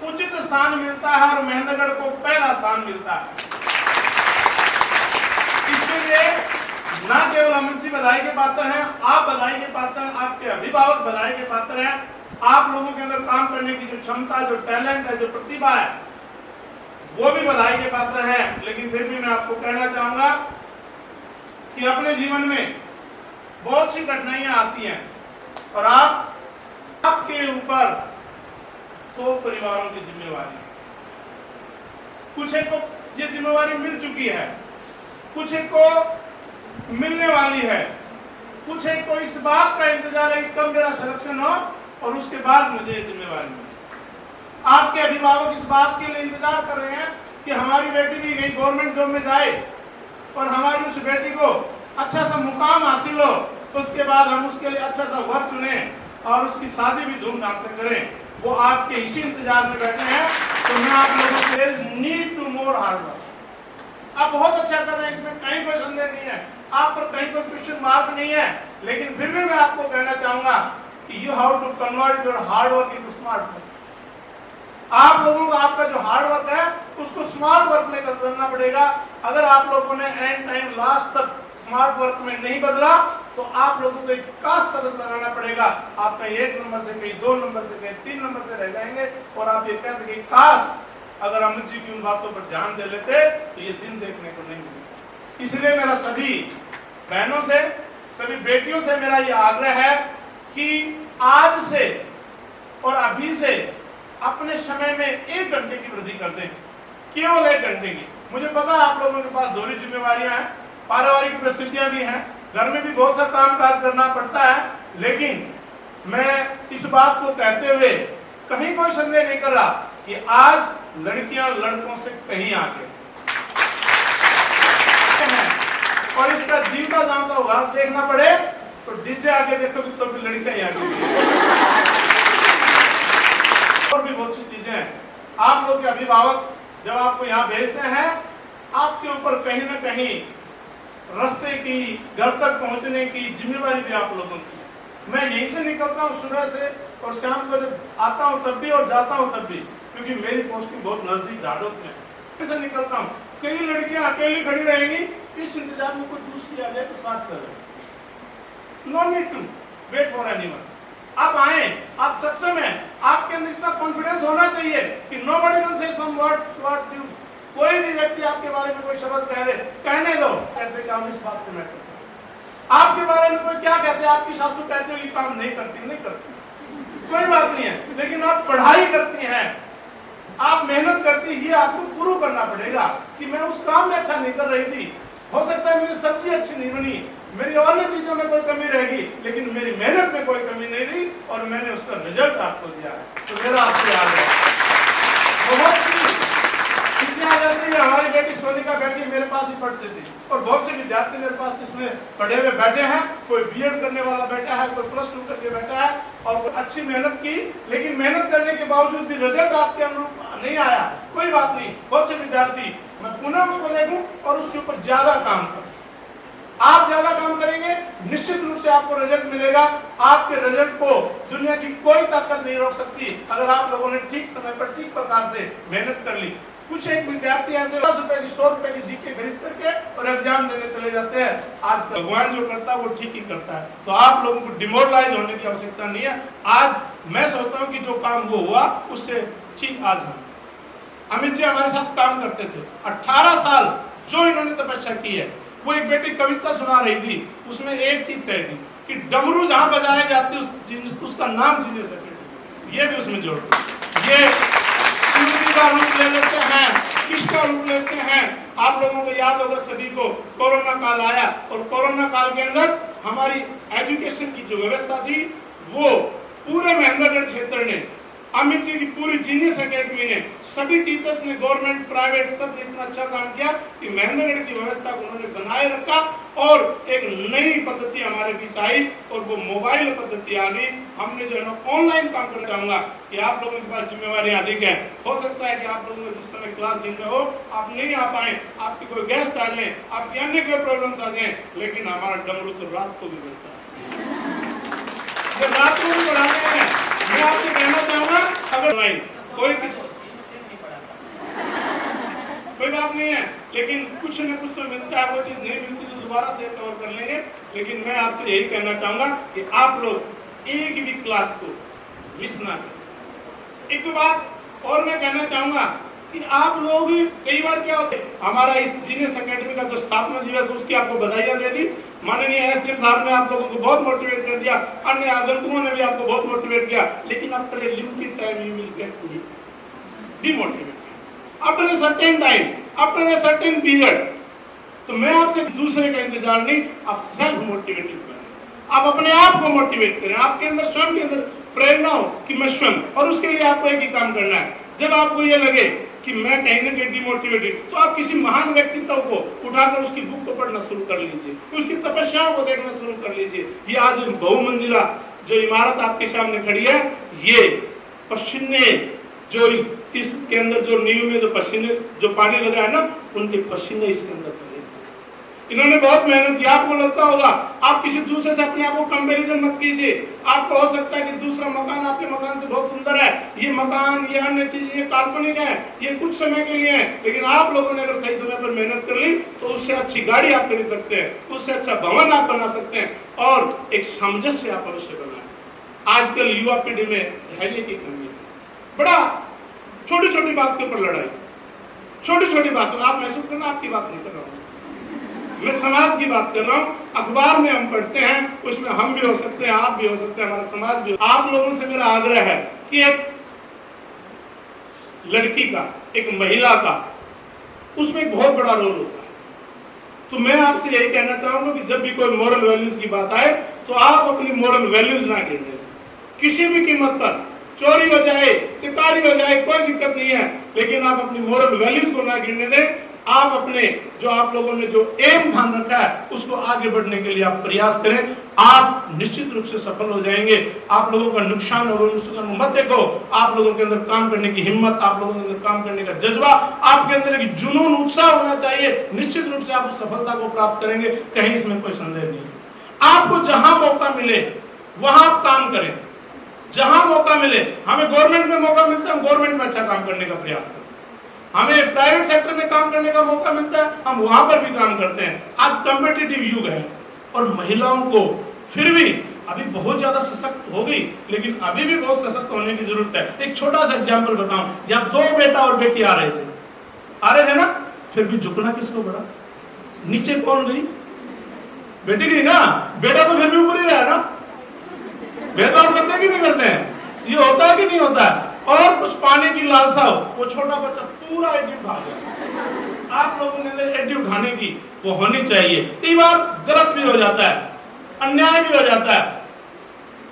उचित स्थान मिलता है और महेंद्रगढ़ को पहला स्थान मिलता है। इसके लिए न केवल अमित जी बधाई के पात्र हैं, आप बधाई के पात्र हैं, आपके अभिभावक बधाई के पात्र हैं। आप लोगों के अंदर काम करने की जो क्षमता, जो टैलेंट है, जो प्रतिभा है, वो भी बधाई के पात्र है। लेकिन फिर भी मैं आपको कहना चाहूंगा कि अपने जीवन में बहुत सी कठिनाइयां आती हैं और आपके ऊपर तो परिवारों की जिम्मेवारी, कुछ एक को ये जिम्मेवारी मिल चुकी है, कुछ एक को मिलने वाली है, कुछ एक को इस बात का इंतजार है कि कब मेरा सिलेक्शन हो और उसके बाद मुझे जिम्मेवारी मिले। आपके अभिभावक इस बात के लिए इंतजार कर रहे हैं कि हमारी बेटी भी कहीं गवर्नमेंट जॉब में जाए और हमारी उस बेटी को अच्छा सा मुकाम हासिल हो, उसके बाद हम उसके लिए अच्छा सा वर चुने और उसकी शादी भी धूमधाम से करें। वो आपके इसी इंतजार में बैठे हैं। तो मैं आप लोगों से need to more hard work. आप बहुत अच्छा कर रहे हैं, इसमें कहीं कोई संदेह नहीं है, आप पर कहीं कोई क्वेश्चन मार्क नहीं है। लेकिन फिर भी मैं आपको कहना चाहूंगा कि you have to convert your hard work into smart work. आप लोगों को आपका जो हार्ड वर्क है उसको स्मार्ट वर्क में बदलना पड़ेगा। अगर आप लोगों ने एंड टाइम लास्ट तक स्मार्ट वर्क में नहीं बदला तो आप लोगों को एक खास सबक लगाना पड़ेगा। आप कहीं 1 नंबर से, कहीं 2 नंबर से, कहीं 3 नंबर से रह जाएंगे और आप ये कहते कि काश अगर अमित जी की उन बातों पर ध्यान दे लेते तो ये दिन देखने को नहीं मिले। इसलिए मेरा सभी बहनों से, सभी बेटियों से मेरा ये आग्रह है कि आज से और अभी से अपने समय में 1 घंटे की वृद्धि कर दें, केवल 1 घंटे की। मुझे पता है आप लोगों के पास दोहरी जिम्मेवारियां हैं, पारिवारिक परिस्थितियां भी हैं, घर में भी बहुत सा काम काज करना पड़ता है। लेकिन मैं इस बात को कहते हुए कहीं कोई संदेह नहीं कर रहा कि आज लड़कियां लड़कों से कहीं आगे हैं और इसका जीता जानता होगा देखना पड़े तो डीजे आगे देखोगे तो भी लड़कियां ही आगे। और भी बहुत सी चीजें हैं। आप लोग के अभिभावक जब आपको यहाँ भेजते हैं, आपके ऊपर कहीं ना कहीं रास्ते की, घर तक पहुंचने की जिम्मेवारी भी आप लोगों की। मैं यहीं से निकलता हूँ सुबह से और शाम को जब आता हूँ तब भी और जाता हूँ तब भी, क्योंकि मेरी पोस्टिंग बहुत नजदीक ढाढोत में से निकलता हूँ। कई लड़कियां अकेली खड़ी रहेंगी, इस इंतजार में कोई दूसरी आ जाए तो साथ चले। No need to wait for anyone. आप आए, आप सक्षम हैं, आपके अंदर इतना कॉन्फिडेंस होना चाहिए कि nobody can say some words towards you. कोई भी व्यक्ति आपके बारे में कोई शब्द कह दे, कहने दो, कहते कि हम इस बात से मैं करता हूं। आपके बारे में कोई क्या कहते हैं, आपकी सासू कहते हो कि काम नहीं करती, नहीं करती, कोई बात नहीं है। लेकिन आप पढ़ाई करती हैं, आप मेहनत करती, ये आपको प्रूव करना पड़ेगा कि मैं उस काम में अच्छा नहीं कर रही थी। हो सकता है मेरी सब्जी अच्छी नहीं बनी, मेरी और चीजों में कोई कमी रहेगी, लेकिन मेरी मेहनत में कोई कमी नहीं रही और मैंने उसका रिजल्ट आपको दिया है। तो मेरा आपसे याद है बहुत सी हमारी बेटी सोनिका बैठी मेरे पास ही पढ़ती थी और बहुत से विद्यार्थी मेरे पास इसमें पढ़े हुए बैठे हैं। कोई बीएड करने वाला बैठा है, कोई +2 करके बैठा है और कोई अच्छी मेहनत की, लेकिन मेहनत करने के बावजूद भी रिजल्ट आपके अनुरूप नहीं आया। कोई बात नहीं, बहुत से विद्यार्थी मैं पुनः उसको देखूं और उसके ऊपर ज्यादा काम करूं। आप ज्यादा काम करेंगे, निश्चित रूप से आपको रिजल्ट मिलेगा। आपके रिजल्ट को दुनिया की कोई ताकत नहीं रोक सकती अगर आप लोगों ने ठीक समय पर ठीक प्रकार से मेहनत कर ली। कुछ एक विद्यार्थी ऐसे 10 रुपए की 100 रुपए की जीके खरीद करके और एग्जाम देने चले जाते हैं। आज भगवान जो करता है वो ठीक ही करता है, तो आप लोगों को डिमोरलाइज होने की आवश्यकता नहीं है। आज मैं सोचता हूँ कि जो काम वो हुआ उससे ठीक आज हम। अमित जी हमारे साथ काम करते थे, 18 साल जो इन्होंने तपस्या की है। वो एक बेटी कविता सुना रही थी, उसमें एक चीज तय थी कि डमरू जहां बजाए जाते उसका नाम जीने सके, ये भी उसमें जोड़। ये शिव जी का रूप ले लेते हैं कि किसका रूप लेते हैं। आप लोगों को याद होगा सभी को, कोरोना काल आया और कोरोना काल के अंदर हमारी एजुकेशन की जो व्यवस्था थी वो पूरे महेंद्रगढ़ क्षेत्र ने, अमित जी की पूरी जीनियस एकेडमी ने, सभी टीचर्स ने, गवर्नमेंट प्राइवेट सब ने इतना अच्छा काम किया कि महेंद्रगढ़ की व्यवस्था को उन्होंने बनाए रखा और एक नई पद्धति हमारे बीच आई और वो मोबाइल पद्धति आ गई। हमने जो है ना ऑनलाइन काम करना चाहूंगा कि आप लोगों के पास जिम्मेवारी अधिक है। हो सकता है कि आप लोगों को जिस समय क्लास दिन में हो आप नहीं आ पाए, आपके कोई गेस्ट आ जाए, आपकी अन्य कोई प्रॉब्लम्स आ जाए, लेकिन हमारा डमरू तो रात को भी बजता है, रात को भी पढ़ाते हैं। मैं आपसे कहना चाहूंगा अगर नहीं कोई बात नहीं है, लेकिन कुछ न कुछ तो मिलता है, वो चीज नहीं मिलती तो दोबारा से कवर कर लेंगे। लेकिन मैं आपसे यही कहना चाहूंगा कि आप लोग एक भी क्लास को मिस ना करें। एक बात और मैं कहना चाहूंगा कि आप लोग कई बार क्या होते हैं, हमारा इस जीनियस एकेडमी का जो स्थापना दिवस उसकी आपको बधाइयां दे दी, माननीय एसडीएम साहब ने आप लोगों को बहुत मोटिवेट कर दिया, अन्य आगंतुकों ने भी आपको बहुत मोटिवेट किया, लेकिन after a limited time you will get demotivated after a certain time, after a certain period. तो मैं आपसे दूसरे का इंतजार नहीं, आप सेल्फ मोटिवेटेड करें, आप अपने आप को मोटिवेट करें, आपके अंदर स्वयं के अंदर प्रेरणा हो कि मैं स्वयं, और उसके लिए आपको एक ही काम करना है। जब आपको ये लगे कि मैं कहीं ना कहीं डिमोटिवेटेड, तो आप किसी महान व्यक्तित्व को उठाकर उसकी बुक को पढ़ना शुरू कर लीजिए, उसकी तपस्याओं को देखना शुरू कर लीजिए। ये आज बहुमंजिला जो इमारत आपके सामने खड़ी है, ये पसीने जो इसके अंदर जो नींव में जो पसीने जो पानी लगा है ना, उनके पसीने इसके अंदर पड़े। इन्होंने बहुत मेहनत की। आपको लगता होगा, आप किसी दूसरे से अपने आप को कंपैरिजन मत कीजिए। आपको हो सकता है कि दूसरा मकान आपके मकान से बहुत सुंदर है, ये मकान, ये अन्य चीज, ये काल्पनिक है, ये कुछ समय के लिए है, लेकिन आप लोगों ने अगर सही समय पर मेहनत कर ली तो उससे अच्छी गाड़ी आप खरीद सकते हैं, उससे अच्छा भवन आप बना सकते हैं, और एक सामंजस्य आप अवश्य बनाएं। आजकल युवा पीढ़ी में धैर्य की कमी है, बड़ा छोटी छोटी बात के ऊपर लड़ाई, छोटी छोटी बात। आप महसूस करना, आपकी बात नहीं कर रहा हूं, मैं समाज की बात कर रहा हूं। अखबार में हम पढ़ते हैं, उसमें हम भी हो सकते हैं, आप भी हो सकते हैं, हमारा समाज भी। आप लोगों से मेरा आग्रह है कि एक लड़की का, एक महिला का, उसमें एक बहुत बड़ा रोल होता है। तो मैं आपसे यही कहना चाहूंगा कि जब भी कोई मोरल वैल्यूज की बात आए तो आप अपनी मोरल वैल्यूज ना गिरने दें, किसी भी कीमत पर, चोरी हो जाए, चिकारी हो जाए, कोई दिक्कत नहीं है, लेकिन आप अपनी मोरल वैल्यूज को ना गिरने दें। आप अपने जो आप लोगों ने जो एम ध्यान रखा है उसको आगे बढ़ने के लिए आप प्रयास करें, आप निश्चित रूप से सफल हो जाएंगे। आप लोगों का नुकसान होगा मत देखो, आप लोगों के अंदर काम करने की हिम्मत, आप लोगों के अंदर काम करने का जज्बा, आपके अंदर एक जुनून, उत्साह होना चाहिए। निश्चित रूप से आप सफलता को प्राप्त करेंगे, कहीं इसमें कोई संदेह नहीं। आपको जहां मौका मिले वहां आप काम करें, जहां मौका मिले। हमें गवर्नमेंट में मौका मिलता है, हम गवर्नमेंट में अच्छा काम करने का प्रयास करें। हमें प्राइवेट सेक्टर में काम करने का मौका मिलता है, हम वहां पर भी काम करते हैं। आज कॉम्पिटिटिव युग है और महिलाओं को फिर भी अभी बहुत ज्यादा सशक्त हो गई, लेकिन अभी भी बहुत सशक्त होने की जरूरत है। एक छोटा सा एग्जांपल बताऊं, जब 2 बेटा और बेटी आ रहे थे ना, फिर भी झुकना किसको पड़ा? नीचे कौन गई? बेटी गई ना, बेटा तो फिर भी ऊपर ही रहा ना। भेदभाव करते कि नहीं करते हैं? ये होता है कि नहीं होता है? और कुछ पाने की लालसा हो, वो छोटा बच्चा पूरा एडी उठा गया। आप लोगों ने अंदर एडी उठाने की वो होनी चाहिए। कई बार गलत भी हो जाता है, अन्याय भी हो जाता है।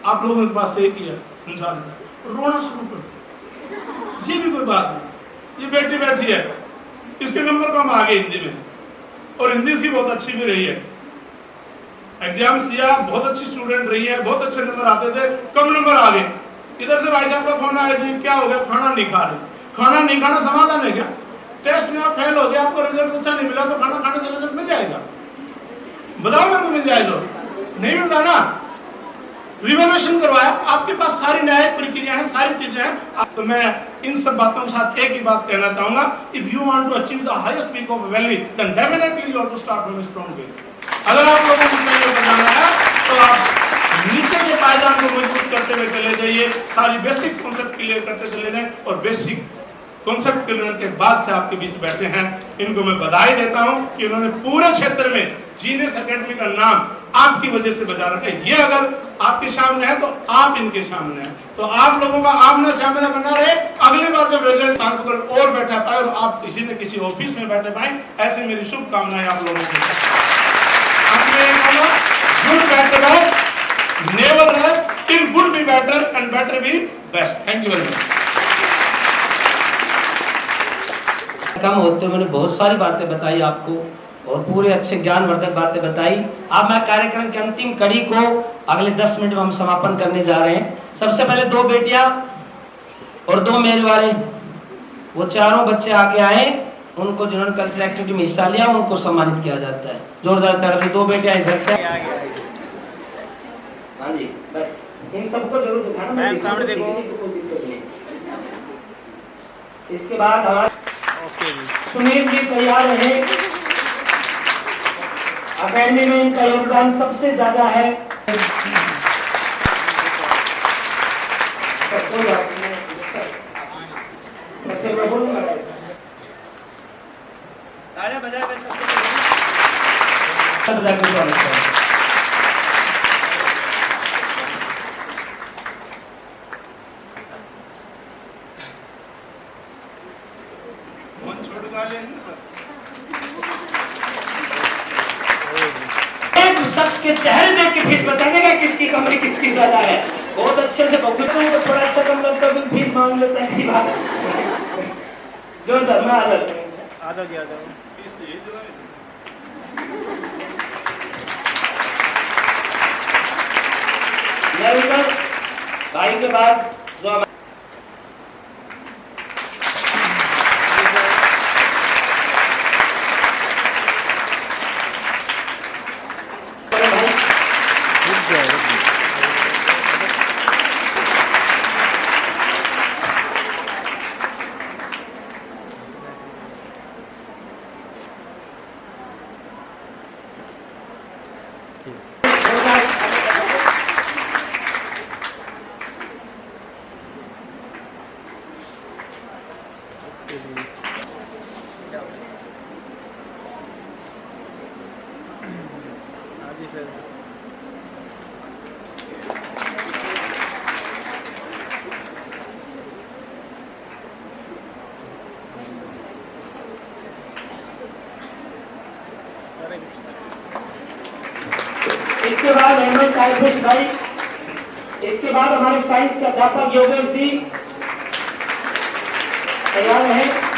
आप लोगों के पास एक ही है संसार में, रोना शुरू कर दो, ये भी कोई बात नहीं। ये बेटी बैठी है, इसके नंबर कम आ गए हिंदी में, और हिंदी इसकी बहुत अच्छी भी रही है। एग्जाम्स दिया, बहुत अच्छी स्टूडेंट रही है, बहुत अच्छे नंबर आते थे, कम नंबर आ गए। इधर से भाई साहब का फोन आया, जी क्या हो गया? खाना नहीं खा रहे। खाना नहीं खाना समाधान है क्या? टेस्ट में आप फेल हो गए, आपको रिजल्ट अच्छा नहीं मिला, तो खाना खाने से रिजल्ट मिल जाएगा? बताओ मेरे को, मिल जाए तो? नहीं मिलता ना। रिवोल्यूशन करवाया, आपके पास सारी न्यायिक प्रक्रिया है, सारी चीजें हैं। तो मैं इन सब बातों के साथ एक ही बात कहना चाहूंगा, if you want to achieve the highest peak of value, then definitely you have to start from a strong base. अगर आप लोगों को सहयोग करना है तो आप नीचे के पायदान को मजबूत करते हुए चले जाइए, सारी बेसिक कॉन्सेप्ट क्लियर करते चले जाएं, और बेसिक कॉन्सेप्ट क्लियर के बाद से आपके बीच बैठे हैं, इनको मैं बधाई देता हूं कि उन्होंने पूरे क्षेत्र में जीनियस एकेडमी का नाम आपकी वजह से बचा रखा है। ये अगर आपके सामने है तो आप इनके सामने है, तो आप लोगों का आमना सामना बना रहे। अगली बार जब रिजल्ट और बैठा पाए और आप किसी न किसी ऑफिस में बैठे पाए, ऐसे मेरी शुभकामनाएं आप लोगों के साथ। Good better best, never rest, in good be better and better be best. Thank you very much. कम होते मैंने बहुत सारी बातें बताई आपको और पूरे अच्छे ज्ञानवर्धक बातें बताई। अब मैं कार्यक्रम की अंतिम कड़ी को अगले 10 मिनट में हम समापन करने जा रहे हैं। सबसे पहले 2 बेटियां और 2 मेरे वाले, वो चारों बच्चे आगे आए, उनको जिन्होंने कल्चरल एक्टिविटी में हिस्सा लिया उनको सम्मानित किया जाता है। जोरदार ताली। 2 बेटियां इधर से। हाँ जी, बस इन सबको जरूर दिखाना। मैं सामने देखो। इसके बाद हमारे सुनील जी तैयार रहे। अकेडमी में इनका योगदान सबसे ज्यादा है। तालियां बजाए हुए सबको शख्स के चेहरे देख के फीस बताएंगे कि किसकी कमी किसकी ज्यादा है। बहुत अच्छे से भुगतते हैं तो थोड़ा अच्छा कम लगता है, फीस मांग लेते हैं की बात। जो धर्म आ जाते हैं भाई के बाद जो इसके बाद अहमद टाइपिस्ट भाई, इसके बाद हमारे साइंस के अध्यापक योगेश जी तैयार है।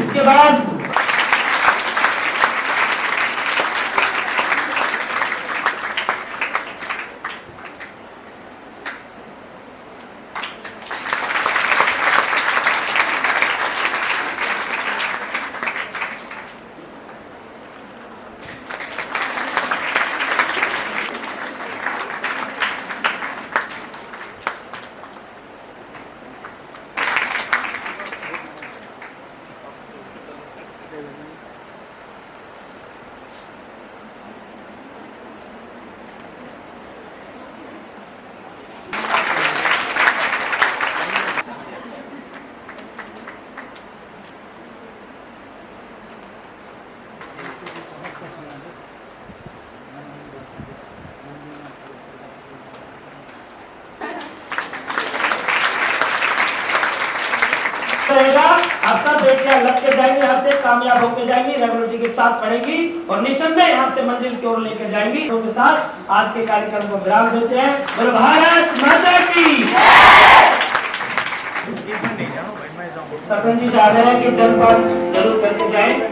इसके बाद रहेगा। अब सब बेटियां लग के जाएंगी, यहाँ से कामयाब होकर जाएंगी, रेगुलरिटी के साथ पढ़ेंगी और निसंदेह यहाँ से मंजिल की ओर लेकर जाएंगी। उनके साथ आज के कार्यक्रम को विराम देते हैं। बोलो भारत माता की। सरपंच जी चाह रहे हैं कि जलपान जरूर करके जाएं।